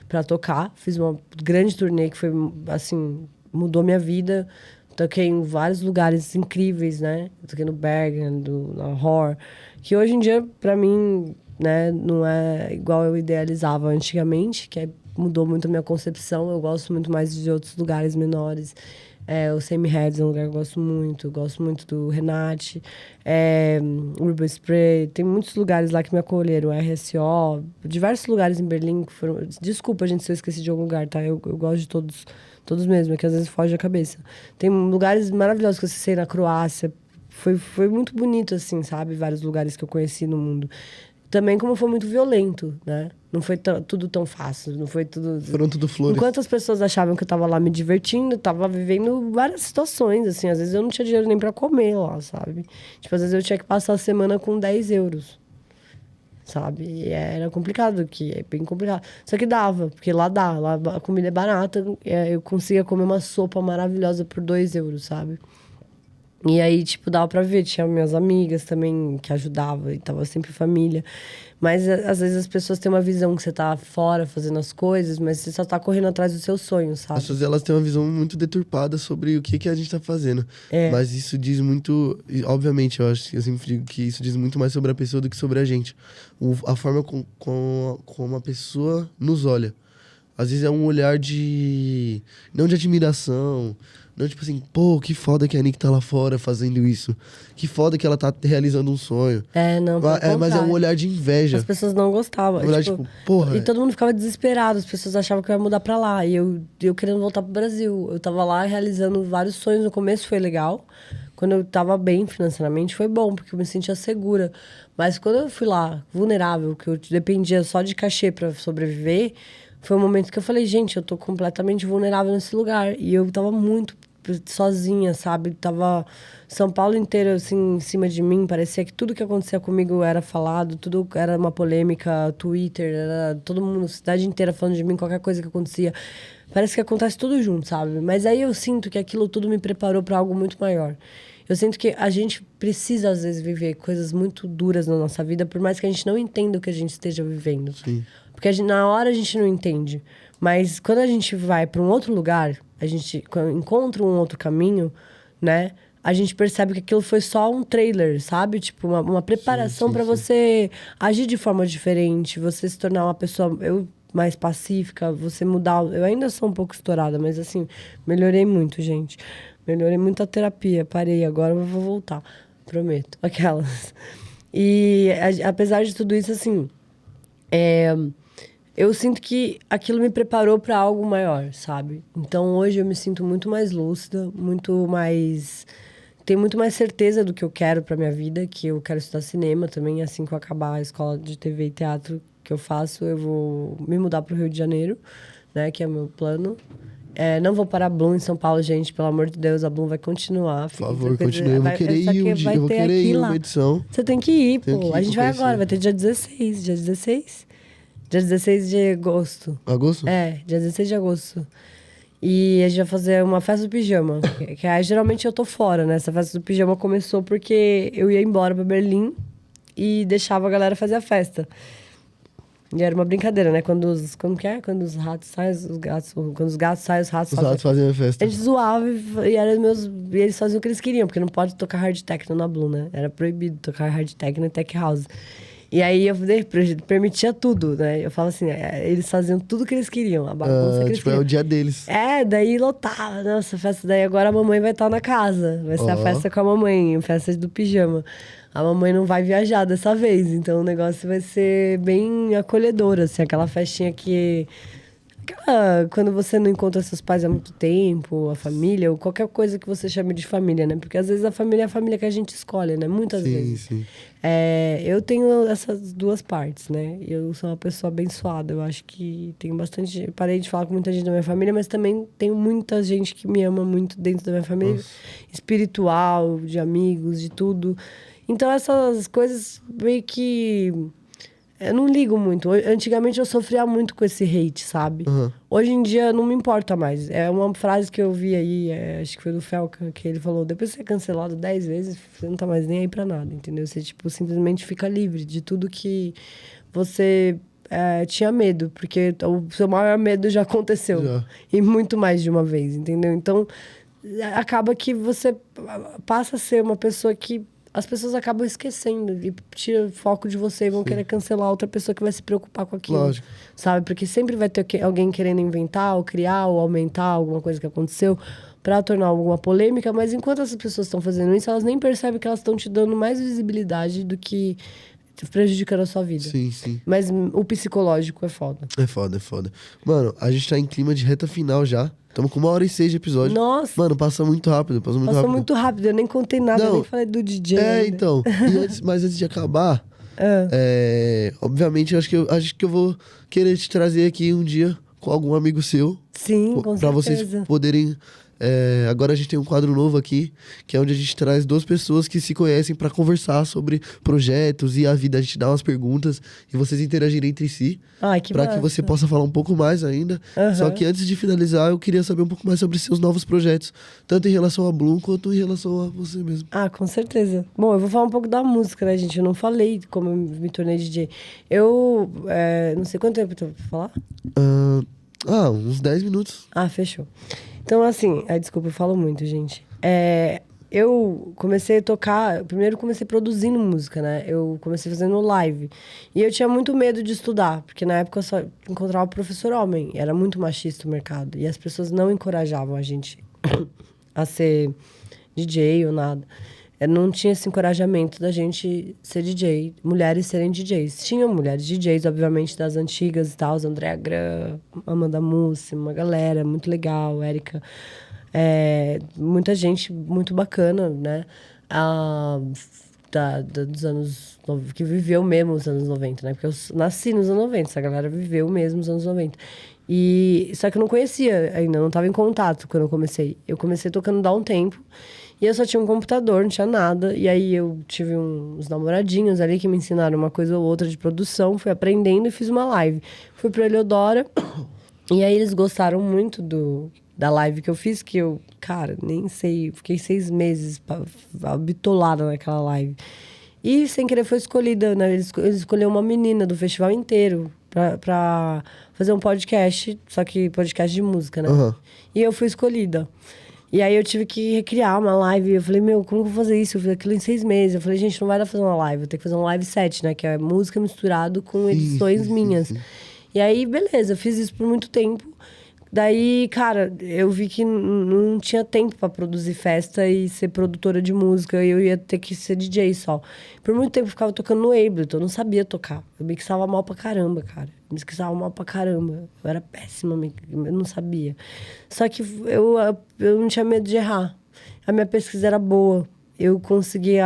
pra tocar, fiz uma grande turnê que foi, assim, mudou minha vida. Toquei em vários lugares incríveis, né? Eu toquei no Bergen, na Horror, que hoje em dia, pra mim, né, não é igual eu idealizava antigamente, mudou muito a minha concepção. Eu gosto muito mais de outros lugares menores. O Same Heads é um lugar que eu gosto muito do Renate, Urban Spray, tem muitos lugares lá que me acolheram, RSO, diversos lugares em Berlim que foram... Desculpa, gente, se eu esqueci de algum lugar, tá? Eu gosto de todos mesmo, é que às vezes foge a cabeça. Tem lugares maravilhosos que eu acessei na Croácia, foi muito bonito, assim, sabe? Vários lugares que eu conheci no mundo. Também como foi muito violento, né? Não foi tudo tão fácil, não foi tudo... Foram tudo flores. Enquanto as pessoas achavam que eu tava lá me divertindo, eu tava vivendo várias situações, assim. Às vezes eu não tinha dinheiro nem pra comer lá, sabe? Tipo, às vezes eu tinha que passar a semana com 10 euros, sabe? E era complicado, que é bem complicado. Só que dava, porque lá a comida é barata, eu conseguia comer uma sopa maravilhosa por 2 euros, sabe? E aí, tipo, dava pra ver, tinha minhas amigas também que ajudavam, e tava sempre família. Mas, às vezes, as pessoas têm uma visão que você tá fora fazendo as coisas, mas você só tá correndo atrás dos seus sonhos, sabe? As pessoas, elas têm uma visão muito deturpada sobre o que a gente tá fazendo. Mas isso diz muito... Obviamente, eu sempre digo que isso diz muito mais sobre a pessoa do que sobre a gente. A forma como a pessoa nos olha. Às vezes é um olhar de... Não de admiração... Não, tipo assim, pô, que foda que a Nick tá lá fora fazendo isso. Que foda que ela tá realizando um sonho. Mas é um olhar de inveja. As pessoas não gostavam. Um olhar tipo, porra. E todo mundo ficava desesperado. As pessoas achavam que eu ia mudar pra lá. E eu querendo voltar pro Brasil. Eu tava lá realizando vários sonhos. No começo foi legal. Quando eu tava bem financeiramente, foi bom, porque eu me sentia segura. Mas quando eu fui lá, vulnerável, que eu dependia só de cachê pra sobreviver... Foi um momento que eu falei, gente, eu tô completamente vulnerável nesse lugar. E eu tava muito sozinha, sabe? Tava São Paulo inteiro, assim, em cima de mim. Parecia que tudo que acontecia comigo era falado, tudo era uma polêmica, Twitter, era todo mundo, a cidade inteira falando de mim, qualquer coisa que acontecia. Parece que acontece tudo junto, sabe? Mas aí eu sinto que aquilo tudo me preparou pra algo muito maior. Eu sinto que a gente precisa, às vezes, viver coisas muito duras na nossa vida, por mais que a gente não entenda o que a gente esteja vivendo. Sim. Porque na hora a gente não entende. Mas quando a gente vai para um outro lugar, a gente encontra um outro caminho, né? A gente percebe que aquilo foi só um trailer, sabe? Tipo, uma preparação para você agir de forma diferente, você se tornar uma pessoa mais pacífica, você mudar. Eu ainda sou um pouco estourada, mas assim, melhorei muito, gente. Melhorei muito a terapia. Parei, agora eu vou voltar. prometo. Aquelas. E apesar de tudo isso, assim, eu sinto que aquilo me preparou para algo maior, sabe? Então hoje eu me sinto muito mais lúcida, muito mais... Tenho muito mais certeza do que eu quero para minha vida, que eu quero estudar cinema também. Assim que eu acabar a escola de TV e teatro que eu faço, eu vou me mudar para o Rio de Janeiro, né? Que é o meu plano. Não vou parar a Bloom em São Paulo, gente. Pelo amor de Deus, a Bloom vai continuar. Por favor, continue. Eu vou querer ir um dia. Eu vou querer ir uma edição. Você tem que ir, Tenho que pô. ir A gente pra vai conhecer. agora, vai ter dia 16. Dia 16? Dia 16 de agosto. Agosto? Dia 16 de agosto. E a gente vai fazer uma festa do pijama. Que aí, geralmente eu tô fora, né? Essa festa do pijama começou porque eu ia embora pra Berlim e deixava a galera fazer a festa. E era uma brincadeira, né? Como que é? Quando os ratos saem, os gatos... Quando os gatos saem, os ratos Os ratos fazem a festa. A gente zoava e eles faziam o que eles queriam, porque não pode tocar hard techno na Blue, né? Era proibido tocar hard techno e tech house. E aí eu permitia tudo, né? Eu falo assim, eles faziam tudo que eles queriam, a bagunça que eles queriam. É o dia deles. Daí lotava, nossa, festa. Daí agora a mamãe vai estar na casa. Vai ser a festa com a mamãe, a festa do pijama. A mamãe não vai viajar dessa vez, então o negócio vai ser bem acolhedor, assim, aquela festinha que... quando você não encontra seus pais há muito tempo, a família, ou qualquer coisa que você chame de família, né? Porque às vezes a família é a família que a gente escolhe, né? Muitas vezes. Sim. Eu tenho essas duas partes, né? Eu sou uma pessoa abençoada. Eu acho que tenho bastante... Parei de falar com muita gente da minha família, mas também tenho muita gente que me ama muito dentro da minha família. Nossa. Espiritual, de amigos, de tudo. Então essas coisas meio que... Eu não ligo muito. Antigamente eu sofria muito com esse hate, sabe? Uhum. Hoje em dia não me importa mais. É uma frase que eu vi aí, acho que foi do Felca, que ele falou: depois que você é cancelado 10 vezes, você não tá mais nem aí pra nada, entendeu? Você, tipo, simplesmente fica livre de tudo que você tinha medo, porque o seu maior medo já aconteceu. Já. E muito mais de uma vez, entendeu? Então, acaba que você passa a ser uma pessoa que as pessoas acabam esquecendo e tira foco de você e vão querer cancelar outra pessoa que vai se preocupar com aquilo. Lógico. Sabe? Porque sempre vai ter alguém querendo inventar ou criar ou aumentar alguma coisa que aconteceu para tornar alguma polêmica, mas enquanto essas pessoas estão fazendo isso, elas nem percebem que elas estão te dando mais visibilidade do que prejudicando a sua vida. Sim. Mas o psicológico é foda. É foda. Mano, a gente tá em clima de reta final já. Estamos com 1h06 de episódio. Nossa! Mano, passa muito rápido. Passou muito rápido. Eu nem contei nada, eu nem falei do DJ. ainda. Então. Mas antes de acabar, obviamente, eu acho que eu vou querer te trazer aqui um dia com algum amigo seu. Sim, com pra certeza. vocês poderem... agora a gente tem um quadro novo aqui, que é onde a gente traz duas pessoas que se conhecem pra conversar sobre projetos e a vida. A gente dá umas perguntas e vocês interagirem entre si. Ai, que Pra massa. que você possa falar um pouco mais ainda. Só que antes de finalizar, eu queria saber um pouco mais sobre seus novos projetos. Tanto em relação a Bloom, quanto em relação a você mesmo. Ah, com certeza. Bom, eu vou falar um pouco da música, né, gente? Eu não falei como eu me tornei DJ. Eu não sei quanto tempo eu tô pra falar. Uns 10 minutos. Ah, fechou. Então, assim... desculpa, eu falo muito, gente. Eu comecei a tocar... Primeiro, comecei produzindo música, né? Eu comecei fazendo live. E eu tinha muito medo de estudar. Porque, na época, eu só encontrava professor homem. Era muito machista o mercado. E as pessoas não encorajavam a gente a ser DJ ou nada. Não tinha esse encorajamento da gente ser DJ, mulheres serem DJs. Tinham mulheres DJs, obviamente, das antigas e tal, Andréa Gran, Amanda Mussi, uma galera muito legal, Érica. Muita gente muito bacana, né? Dos anos... que viveu mesmo os anos 90, né? Porque eu nasci nos anos 90, essa galera viveu mesmo os anos 90. Só que eu não conhecia ainda, não estava em contato quando eu comecei. Eu comecei tocando dá um tempo. E eu só tinha um computador, não tinha nada. E aí eu tive uns namoradinhos ali que me ensinaram uma coisa ou outra de produção. Fui aprendendo e fiz uma live. Fui pra Eleodora. E aí eles gostaram muito da live que eu fiz, que eu, cara, nem sei. Fiquei 6 meses bitolada naquela live. E sem querer foi escolhida, né? Eles escolheram uma menina do festival inteiro pra fazer um podcast. Só que podcast de música, né? Uhum. E eu fui escolhida. E aí eu tive que recriar uma live. Eu falei, como que eu vou fazer isso? Eu fiz aquilo em 6 meses. Eu falei, gente, não vai dar pra fazer uma live. Eu tenho que fazer um live set, né? Que é música misturado com edições minhas. Sim. E aí, beleza, eu fiz isso por muito tempo. Daí, cara, eu vi que não tinha tempo pra produzir festa e ser produtora de música. Eu ia ter que ser DJ só. Por muito tempo eu ficava tocando no Ableton, eu não sabia tocar. Eu mixava mal pra caramba, cara. Eu mixava mal pra caramba. Eu era péssima, eu não sabia. Só que eu não tinha medo de errar. A minha pesquisa era boa. Eu conseguia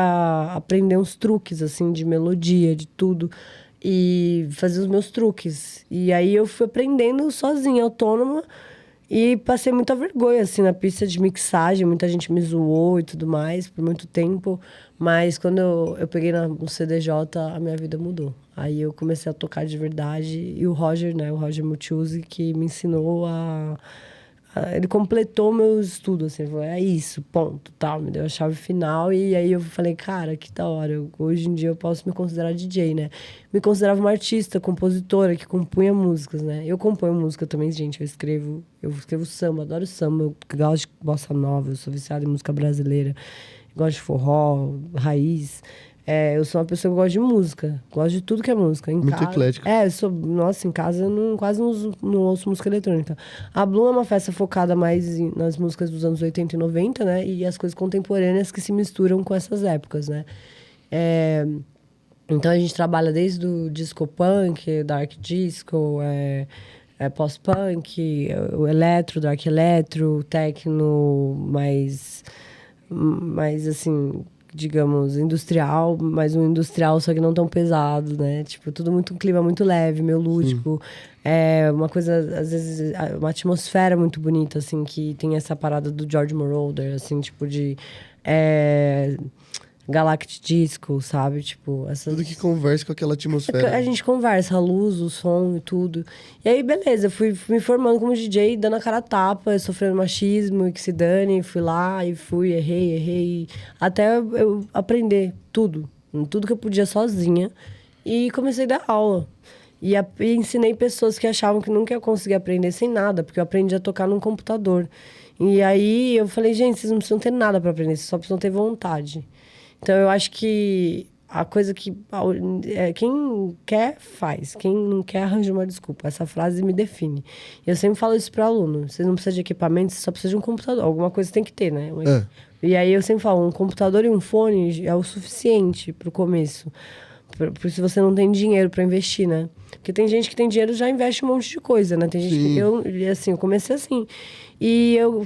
aprender uns truques, assim, de melodia, de tudo. E fazer os meus truques. E aí eu fui aprendendo sozinha, autônoma. E passei muita vergonha, assim, na pista de mixagem. Muita gente me zoou e tudo mais por muito tempo. Mas quando eu peguei no CDJ, a minha vida mudou. Aí eu comecei a tocar de verdade. E o Roger, né? O Roger Mutiusi, que me ensinou ele completou meu estudo, assim, falou, é isso, ponto, tal, me deu a chave final, e aí eu falei, cara, que da hora, hoje em dia eu posso me considerar DJ, né? Me considerava uma artista, compositora, que compunha músicas, né? Eu componho música também, gente, eu escrevo samba, adoro samba, eu gosto de bossa nova, eu sou viciada em música brasileira, gosto de forró, raiz. Eu sou uma pessoa que gosta de música. Gosto de tudo que é música. Muito eclético. Nossa, em casa eu quase não ouço música eletrônica. A Bloom é uma festa focada mais nas músicas dos anos 80 e 90, né? E as coisas contemporâneas que se misturam com essas épocas, né? Então a gente trabalha desde o disco punk, dark disco, post-punk, o eletro, dark eletro, techno, mais assim, digamos, industrial, mas um industrial só que não tão pesado, né? Tipo, tudo muito, um clima muito leve, meio lúdico. É uma coisa, às vezes, uma atmosfera muito bonita, assim, que tem essa parada do George Moroder, assim, tipo de... Galactic Disco, sabe? Tipo, essas... Tudo que conversa com aquela atmosfera. A gente conversa, a luz, o som e tudo. E aí, beleza, fui me formando como DJ, dando a cara a tapa, sofrendo machismo, e que se dane, fui lá e errei, até eu aprender tudo que eu podia sozinha. E comecei a dar aula. E ensinei pessoas que achavam que nunca ia conseguir aprender sem nada, porque eu aprendi a tocar num computador. E aí eu falei, gente, vocês não precisam ter nada para aprender, vocês só precisam ter vontade. Então, eu acho que a coisa que... quem quer, faz. Quem não quer, arranja uma desculpa. Essa frase me define. Eu sempre falo isso para aluno. Vocês não precisam de equipamento, você só precisa de um computador. Alguma coisa tem que ter, né? E aí, eu sempre falo, um computador e um fone é o suficiente para o começo. Por se você não tem dinheiro para investir, né? Porque tem gente que tem dinheiro e já investe um monte de coisa, né? Tem gente que... eu comecei assim. E eu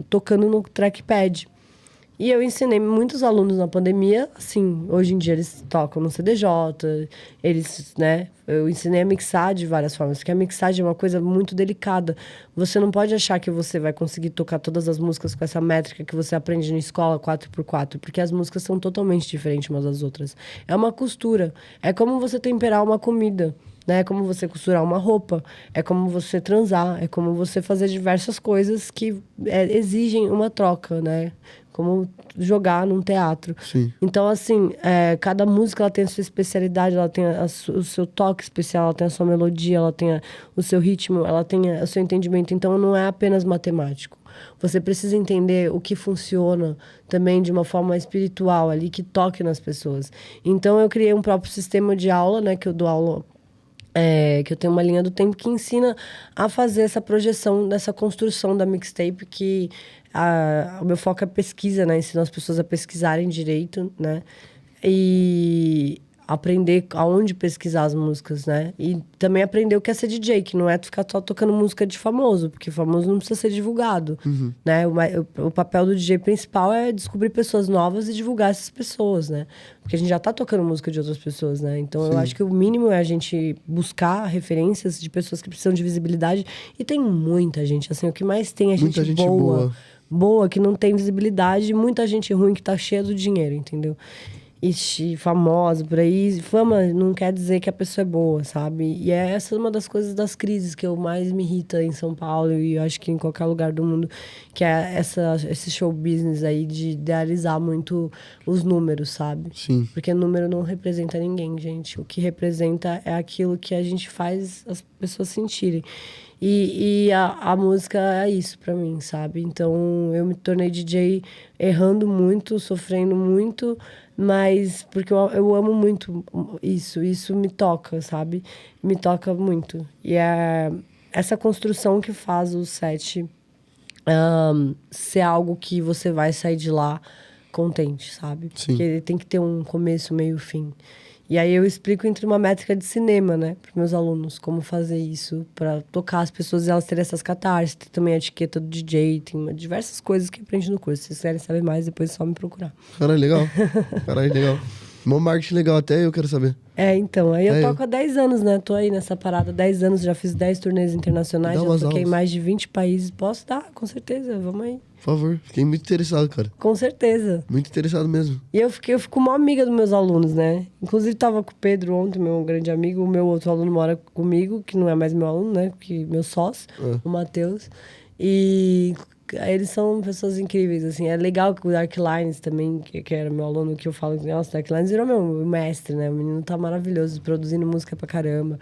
tocando no trackpad. E eu ensinei muitos alunos na pandemia, assim, hoje em dia eles tocam no CDJ, eles, né, eu ensinei a mixar de várias formas, porque a mixagem é uma coisa muito delicada. Você não pode achar que você vai conseguir tocar todas as músicas com essa métrica que você aprende na escola 4x4, porque as músicas são totalmente diferentes umas das outras. É uma costura, é como você temperar uma comida, né? É como você costurar uma roupa, é como você transar, é como você fazer diversas coisas que exigem uma troca, né? Como jogar num teatro. Sim. Então, assim, cada música ela tem a sua especialidade, ela tem o seu toque especial, ela tem a sua melodia, ela tem o seu ritmo, ela tem o seu entendimento. Então, não é apenas matemático. Você precisa entender o que funciona também de uma forma espiritual ali, que toque nas pessoas. Então, eu criei um próprio sistema de aula, né? Que eu dou aula... que eu tenho uma linha do tempo que ensina a fazer essa projeção, dessa construção da mixtape, que o meu foco é pesquisa, né? Ensino as pessoas a pesquisarem direito, né? E aprender aonde pesquisar as músicas, né? E também aprender o que é ser DJ, que não é ficar só tocando música de famoso, porque famoso não precisa ser divulgado, né? O papel do DJ principal é descobrir pessoas novas e divulgar essas pessoas, né? Porque a gente já tá tocando música de outras pessoas, né? Então, eu acho que o mínimo é a gente buscar referências de pessoas que precisam de visibilidade. E tem muita gente, assim, o que mais tem é Muita gente boa, que não tem visibilidade, e muita gente ruim que tá cheia do dinheiro, entendeu? E famosa por aí. Fama não quer dizer que a pessoa é boa, sabe? E essa é uma das coisas das crises que eu mais me irrita em São Paulo e eu acho que em qualquer lugar do mundo, que é esse show business aí de idealizar muito os números, sabe? Sim. Porque número não representa ninguém, gente. O que representa é aquilo que a gente faz as pessoas sentirem. E a música é isso pra mim, sabe? Então, eu me tornei DJ errando muito, sofrendo muito, mas porque eu amo muito isso me toca, sabe? Me toca muito. E é essa construção que faz o set ser algo que você vai sair de lá contente, sabe? Sim. Porque ele tem que ter um começo, meio, fim. E aí eu explico entre uma métrica de cinema, né? Para meus alunos, como fazer isso, para tocar as pessoas e elas terem essas catarses. Tem também a etiqueta do DJ, tem diversas coisas que aprende no curso. Se vocês querem saber mais, depois é só me procurar. Caralho, legal. Caralho, legal. Mó marketing legal, até eu quero saber. Então, aí eu É, toco há 10 anos, né? Tô aí nessa parada há 10 anos, já fiz 10 turnês internacionais, Dá já umas toquei em aulas. mais de 20 países. Posso dar, com certeza, vamos aí. Por favor, fiquei muito interessado, cara. Com certeza. Muito interessado mesmo. E eu fico uma amiga dos meus alunos, né? Inclusive, tava com o Pedro ontem, meu grande amigo. O meu outro aluno mora comigo, que não é mais meu aluno, né? Que meu sócio, o Matheus. E eles são pessoas incríveis, assim. É legal que o Dark Lines também, que era meu aluno, que eu falo que, nossa, Dark Lines virou meu mestre, né? O menino tá maravilhoso, produzindo música pra caramba.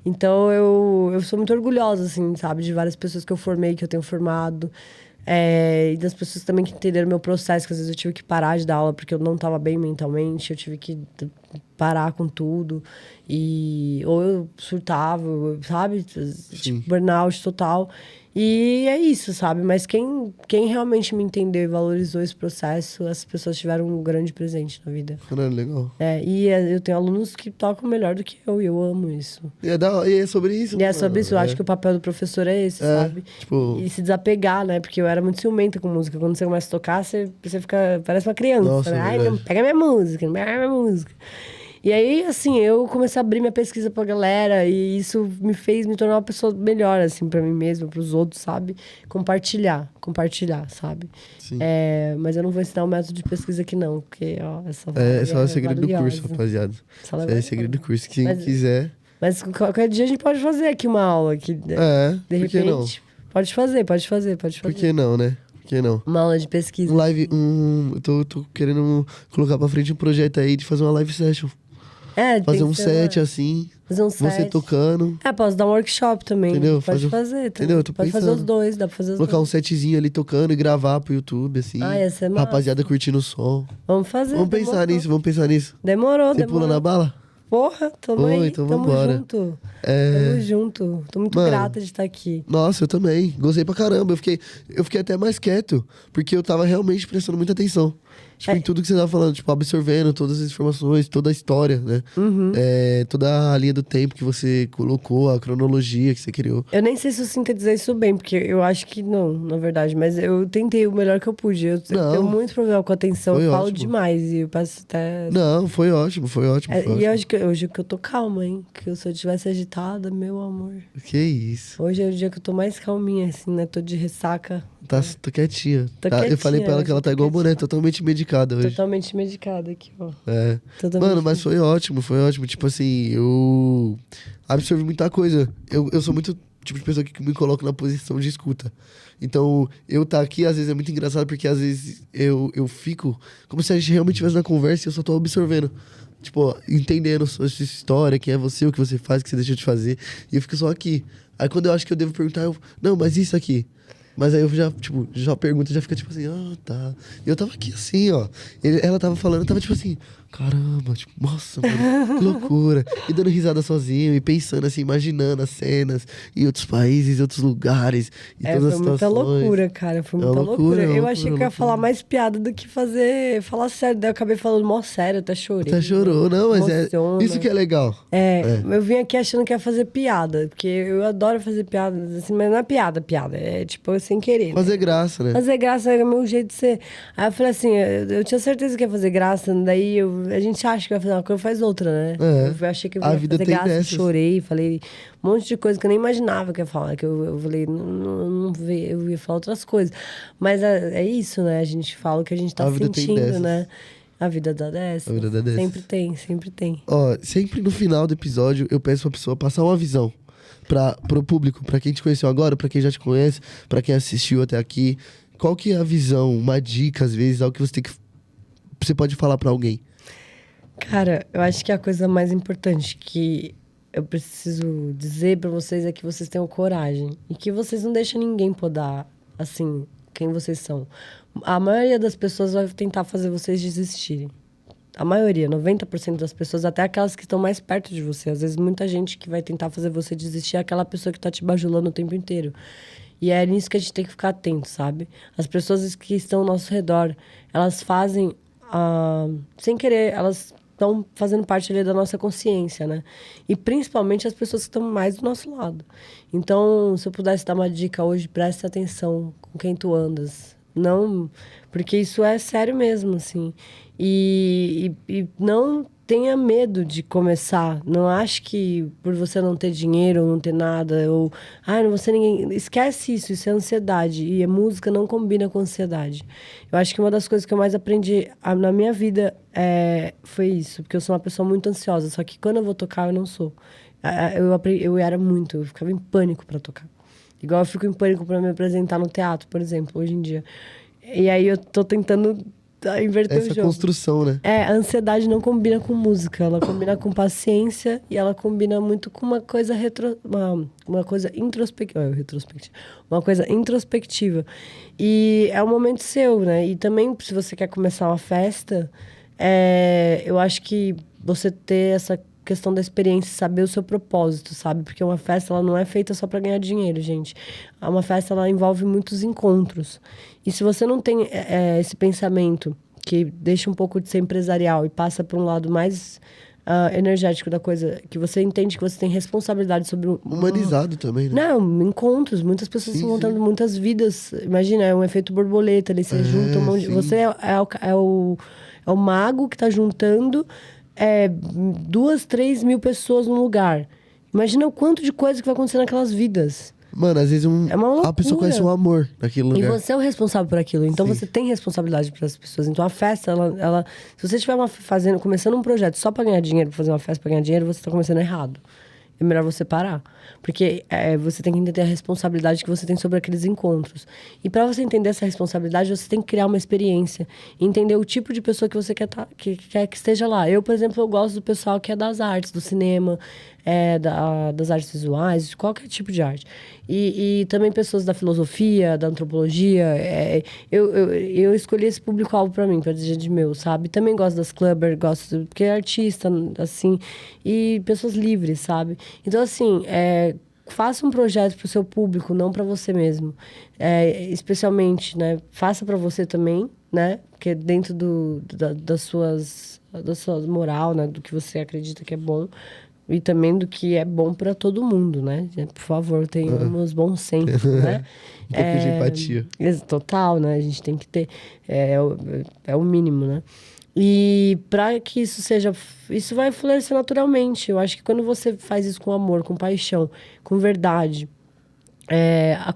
Então, eu sou muito orgulhosa, assim, sabe? De várias pessoas que eu formei, que eu tenho formado. E das pessoas também que entenderam meu processo, que às vezes eu tive que parar de dar aula porque eu não estava bem mentalmente, eu tive que parar com tudo. Ou eu surtava, sabe? Tipo, burnout total. E é isso, sabe? Mas quem realmente me entendeu e valorizou esse processo, essas pessoas tiveram um grande presente na vida. Caralho, legal. Eu tenho alunos que tocam melhor do que eu, e eu amo isso. E é sobre isso. E é sobre isso, eu acho que o papel do professor é esse, sabe? Tipo... E se desapegar, né? Porque eu era muito ciumenta com música. Quando você começa a tocar, você fica... Parece uma criança, Nossa, né? é Ai, verdade. não pega minha música, não pega minha música. E aí, assim, eu comecei a abrir minha pesquisa pra galera. E isso me fez me tornar uma pessoa melhor, assim, pra mim mesma, pros outros, sabe? Compartilhar, sabe? Sim. Mas eu não vou ensinar o método de pesquisa aqui, não. Porque, ó, essa É só o é segredo do curso, valiosa. rapaziada. Essa Isso é segredo do curso. Quem quiser... Mas qualquer dia a gente pode fazer aqui uma aula. Que, de por que não? repente, pode fazer. Por que não, né? Por que não? Uma aula de pesquisa. Eu tô querendo colocar pra frente um projeto aí de fazer uma live session. Tem Fazer que um ser set assim, fazer um você set. tocando. Posso dar um workshop também. Entendeu? Pode fazer. Entendeu? Eu tô Pode fazer pensando. os dois, dá pra fazer os Colocar um dois. setzinho ali tocando e gravar pro YouTube, assim. Ia ser massa. Rapaziada curtindo o som. Vamos fazer. Vamos pensar nisso. Demorou. Você pula na bala? Porra, tamo aí. Então tamo vambora. junto. Tamo junto. Tô muito Mano, grata de estar aqui. Nossa, eu também. Gostei pra caramba. Eu fiquei até mais quieto, porque eu tava realmente prestando muita atenção. Tipo, em tudo que você tava falando, tipo, absorvendo todas as informações, toda a história, né? Toda a linha do tempo que você colocou, a cronologia que você criou. Eu nem sei se eu sintetizei isso bem, porque eu acho que não, na verdade. Mas eu tentei o melhor que eu pude. Eu tenho muito problema com a atenção, eu falo demais. E eu passo até... Não, foi ótimo. E hoje que eu tô calma, hein? Que se eu tivesse agitada, meu amor. Que isso. Hoje é o dia que eu tô mais calminha, assim, né? Tô de ressaca. Tô quietinha. Tô quietinha, eu falei pra ela que ela tá igual o boné, totalmente medicada hoje. Totalmente medicada aqui, ó. Mano, mas foi ótimo. Tipo assim, eu absorvi muita coisa. Eu sou muito tipo de pessoa que me coloca na posição de escuta. Então, eu tá aqui, às vezes, é muito engraçado, porque às vezes eu fico como se a gente realmente estivesse na conversa e eu só tô absorvendo. Tipo, entendendo a sua história, quem é você, o que você faz, o que você deixou de fazer. E eu fico só aqui. Aí quando eu acho que eu devo perguntar, não, mas isso aqui. Mas aí eu já pergunto, já fica tipo assim, tá. E eu tava aqui assim, ó. Ela tava falando, eu tava tipo assim, caramba, tipo, nossa, mano, que loucura. E dando risada sozinho, e pensando assim, imaginando as cenas, em outros países, em outros lugares, e todas as foi muita situações. loucura, cara, foi muita loucura. Eu achei que eu ia falar mais piada do que falar sério. Daí eu acabei falando mó sério, até chorei. Até chorou, não, mas emociona. isso que é legal. Eu vim aqui achando que ia fazer piada, porque eu adoro fazer piada, assim, mas não é piada, é tipo sem querer. Fazer graça, né? Fazer graça é o meu jeito de ser. Aí eu falei assim, eu tinha certeza que ia fazer graça, daí a gente acha que vai fazer uma coisa, faz outra, né? Eu achei que eu ia fazer graça, chorei, falei um monte de coisa que eu nem imaginava que eu ia falar, que eu falei, eu ia falar outras coisas. Mas é isso, né? A gente fala o que a gente tá sentindo, né? A vida dá dessa. A vida dá dessa. Sempre tem. Ó, sempre no final do episódio eu peço pra pessoa passar uma visão pro público, pra quem te conheceu agora, pra quem já te conhece, pra quem assistiu até aqui. Qual que é a visão, uma dica, às vezes, algo que você pode falar pra alguém? Cara, eu acho que a coisa mais importante que eu preciso dizer pra vocês é que vocês tenham coragem. E que vocês não deixem ninguém podar, assim, quem vocês são. A maioria das pessoas vai tentar fazer vocês desistirem. a maioria, 90% das pessoas, até aquelas que estão mais perto de você. Às vezes, muita gente que vai tentar fazer você desistir é aquela pessoa que tá te bajulando o tempo inteiro. E é nisso que a gente tem que ficar atento, sabe? As pessoas que estão ao nosso redor, elas fazem, sem querer, elas estão fazendo parte ali da nossa consciência, né? E principalmente as pessoas que estão mais do nosso lado. Então, se eu pudesse dar uma dica hoje, preste atenção com quem tu andas. Não, porque isso é sério mesmo, assim. E não tenha medo de começar. Não ache que por você não ter dinheiro ou não ter nada, ou não vou ser ninguém. Esquece isso, isso é ansiedade. E a música não combina com ansiedade. Eu acho que uma das coisas que eu mais aprendi na minha vida foi isso, porque eu sou uma pessoa muito ansiosa, só que quando eu vou tocar, eu não sou. Eu era muito, eu ficava em pânico para tocar. Igual eu fico em pânico para me apresentar no teatro, por exemplo, hoje em dia. E aí eu tô tentando inverter o jogo. Essa construção, né? A ansiedade não combina com música, ela combina com paciência e ela combina muito com uma coisa uma coisa introspectiva, uma coisa introspectiva. E é um momento seu, né? E também, se você quer começar uma festa, eu acho que você ter essa questão da experiência, saber o seu propósito, sabe? Porque uma festa, ela não é feita só para ganhar dinheiro, gente. Uma festa, ela envolve muitos encontros. E se você não tem esse pensamento que deixa um pouco de ser empresarial e passa para um lado mais energético da coisa, que você entende que você tem responsabilidade sobre Humanizado também, né? Não, encontros, muitas pessoas se encontrando, muitas vidas. Imagina, é um efeito borboleta, ali você junta um monte de... Você é o mago que está juntando 2, 3 mil pessoas num lugar. Imagina o quanto de coisa que vai acontecer naquelas vidas. Mano, às vezes é uma loucura. A pessoa conhece um amor naquele lugar. E você é o responsável por aquilo. Então você tem responsabilidade para as pessoas. Então a festa, ela se você estiver começando um projeto só para ganhar dinheiro, pra fazer uma festa para ganhar dinheiro, você está começando errado. É melhor você parar. Porque você tem que entender a responsabilidade que você tem sobre aqueles encontros. E para você entender essa responsabilidade, você tem que criar uma experiência. Entender o tipo de pessoa que você quer que esteja lá. Eu, por exemplo, eu gosto do pessoal que é das artes, do cinema, das artes visuais, de qualquer tipo de arte. E também pessoas da filosofia, da antropologia. Eu escolhi esse público-alvo para mim, para dizer de meu, sabe? Também gosto das clubbers, porque é artista, assim. E pessoas livres, sabe? Então, assim, faça um projeto para o seu público, não para você mesmo. Especialmente, né? Faça para você também, né? Porque dentro da sua moral, né? Do que você acredita que é bom. E também do que é bom para todo mundo, né? Por favor, tenhamos bom senso, né? Um pouco de empatia. Total, né? A gente tem que ter... É o mínimo, né? E para que isso vai florescer naturalmente. Eu acho que quando você faz isso com amor, com paixão, com verdade,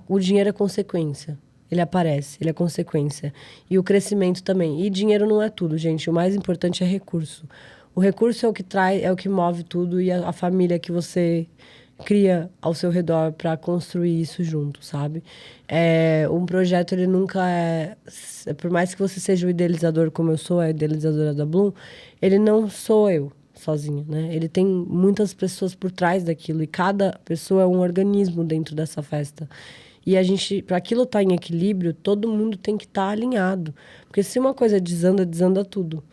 o dinheiro é consequência. Ele aparece, ele é consequência. E o crescimento também. E dinheiro não é tudo, gente. O mais importante é recurso. O recurso é o que é o que move tudo, e a família que você cria ao seu redor para construir isso junto, sabe? Um projeto, ele nunca por mais que você seja o idealizador, como eu sou, a idealizadora da Bloom, ele não sou eu sozinha, né? Ele tem muitas pessoas por trás daquilo, e cada pessoa é um organismo dentro dessa festa. E para aquilo estar em equilíbrio, todo mundo tem que estar alinhado. Porque se uma coisa desanda, desanda tudo.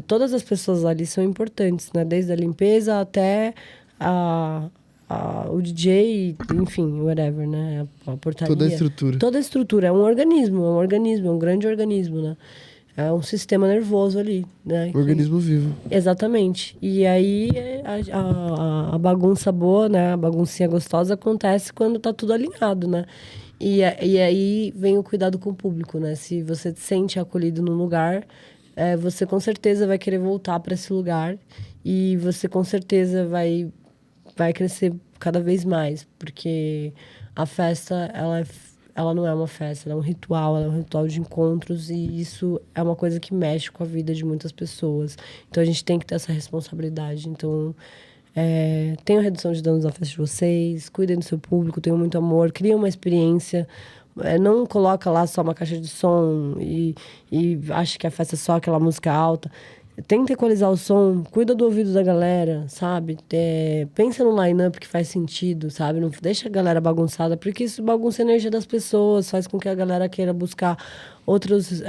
Todas as pessoas ali são importantes, né? Desde a limpeza até o DJ, enfim, whatever, né? A portaria. Toda a estrutura. Toda a estrutura. É um organismo, é um grande organismo, né? É um sistema nervoso ali, né? Um organismo vivo. Exatamente. E aí a bagunça boa, né? A baguncinha gostosa acontece quando tá tudo alinhado, né? E aí vem o cuidado com o público, né? Se você se sente acolhido num lugar, você com certeza vai querer voltar para esse lugar, e você com certeza vai crescer cada vez mais, porque a festa, ela não é uma festa, ela é um ritual de encontros, e isso é uma coisa que mexe com a vida de muitas pessoas. Então a gente tem que ter essa responsabilidade. Então, tenham redução de danos na festa de vocês, cuidem do seu público, tenham muito amor, criem uma experiência. Não coloca lá só uma caixa de som e acha que a festa é só aquela música alta. tenta equalizar o som, cuida do ouvido da galera, sabe? Pensa no line-up que faz sentido, sabe? Não deixa a galera bagunçada, porque isso bagunça a energia das pessoas, faz com que a galera queira buscar outros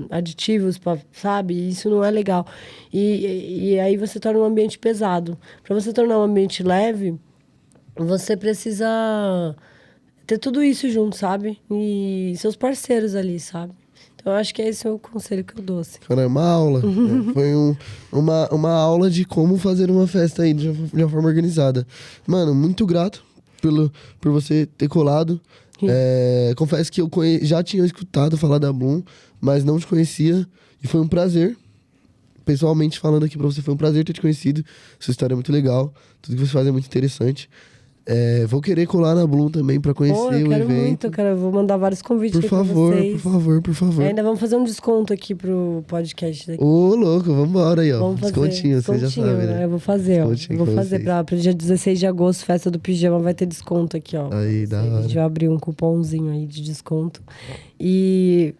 aditivos, sabe? E isso não é legal. E aí você torna um ambiente pesado. Para você tornar um ambiente leve, você precisa ter tudo isso junto, sabe? E seus parceiros ali, sabe? Então, eu acho que esse é o conselho que eu dou, assim. Cara, é uma aula. Né? Foi uma aula de como fazer uma festa aí de uma forma organizada. Mano, muito grato por você ter colado. Confesso que eu já tinha escutado falar da Bloom, mas não te conhecia. E foi um prazer. Pessoalmente falando aqui pra você, foi um prazer ter te conhecido. Sua história é muito legal. Tudo que você faz é muito interessante. Vou querer colar na Bloom também pra conhecer o evento. Eu quero muito, cara. Vou mandar vários convites aqui pra vocês. Por favor. Ainda vamos fazer um desconto aqui pro podcast daqui. Ô, louco, vambora aí, ó. Vamos fazer. Descontinho, você já sabe, né? Eu vou fazer, ó. Vou fazer pro dia 16 de agosto, festa do pijama, vai ter desconto aqui, ó. Aí, da hora. A gente vai abrir um cupomzinho aí de desconto. E...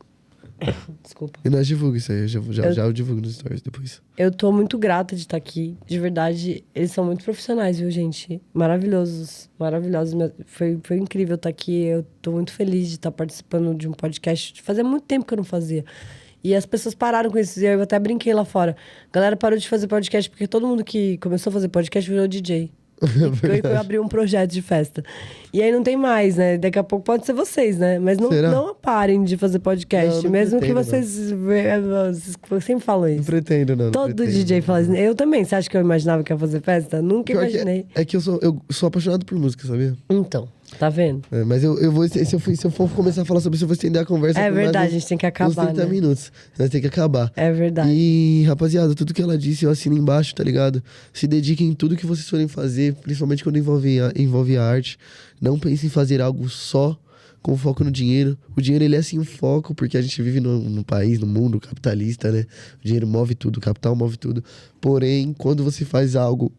Desculpa. E nós divulgamos isso aí, eu divulgo nos stories depois. Eu tô muito grata de estar aqui. De verdade, eles são muito profissionais, viu, gente? Maravilhosos. Foi incrível estar aqui. Eu tô muito feliz de estar participando de um podcast. Fazia muito tempo que eu não fazia. E as pessoas pararam com isso. E eu até brinquei lá fora. A galera parou de fazer podcast porque todo mundo que começou a fazer podcast virou DJ. Eu abri um projeto de festa. E aí não tem mais, né? Daqui a pouco pode ser vocês, né? Mas não parem de fazer podcast. Não mesmo pretendo, que vocês sempre falam isso. Não pretendo, não. Todo DJ fala isso. Eu também. Você acha que eu imaginava que ia fazer festa? Nunca imaginei. É que eu sou apaixonado por música, sabia? Então, tá vendo? Mas eu vou... Se eu for começar a falar sobre isso, eu vou estender a conversa. É verdade, a gente tem que acabar, 30 minutos. Nós tem que acabar. É verdade. E, rapaziada, tudo que ela disse, eu assino embaixo, tá ligado? Se dediquem em tudo que vocês forem fazer, principalmente quando envolve a arte. Não pensem em fazer algo só com foco no dinheiro. O dinheiro, ele é sim um foco, porque a gente vive num país, num mundo capitalista, né? O dinheiro move tudo, o capital move tudo. Porém, quando você faz algo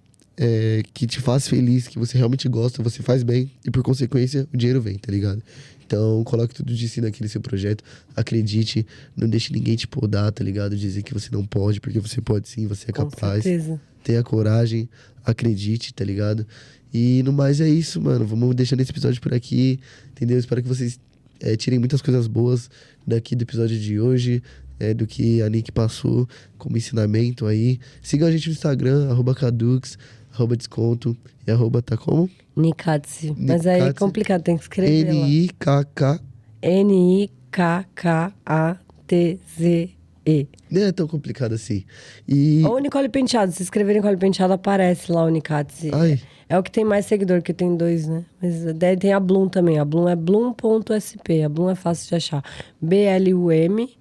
que te faz feliz, que você realmente gosta, você faz bem, e por consequência, o dinheiro vem, tá ligado? Então, coloque tudo de si naquele seu projeto, acredite, não deixe ninguém te podar, tá ligado? Dizer que você não pode, porque você pode sim, você é capaz. Com certeza. Tenha coragem, acredite, tá ligado? E no mais é isso, mano. Vamos deixando esse episódio por aqui, entendeu? Espero que vocês tirem muitas coisas boas daqui do episódio de hoje, do que a Nick passou como ensinamento aí. Sigam a gente no Instagram, @Cadux, @desconto e @ tá como? Nikatze. Mas aí é complicado, tem que escrever Nikk. Nikkatze. Não é tão complicado assim. Ou Nicole Penteado. Se escrever Nicole Penteado, aparece lá o Nikatze. Ai. É o que tem mais seguidor, que tem 2, né? Mas daí tem a Bloom também. A Bloom é bloom.sp. A Bloom é fácil de achar. blum.sp.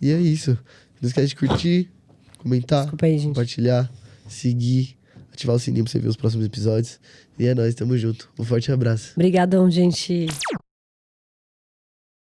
E é isso. Não esquece de curtir, comentar, aí, compartilhar, seguir, ativar o sininho pra você ver os próximos episódios. E é nóis, tamo junto. Um forte abraço. Obrigadão, gente.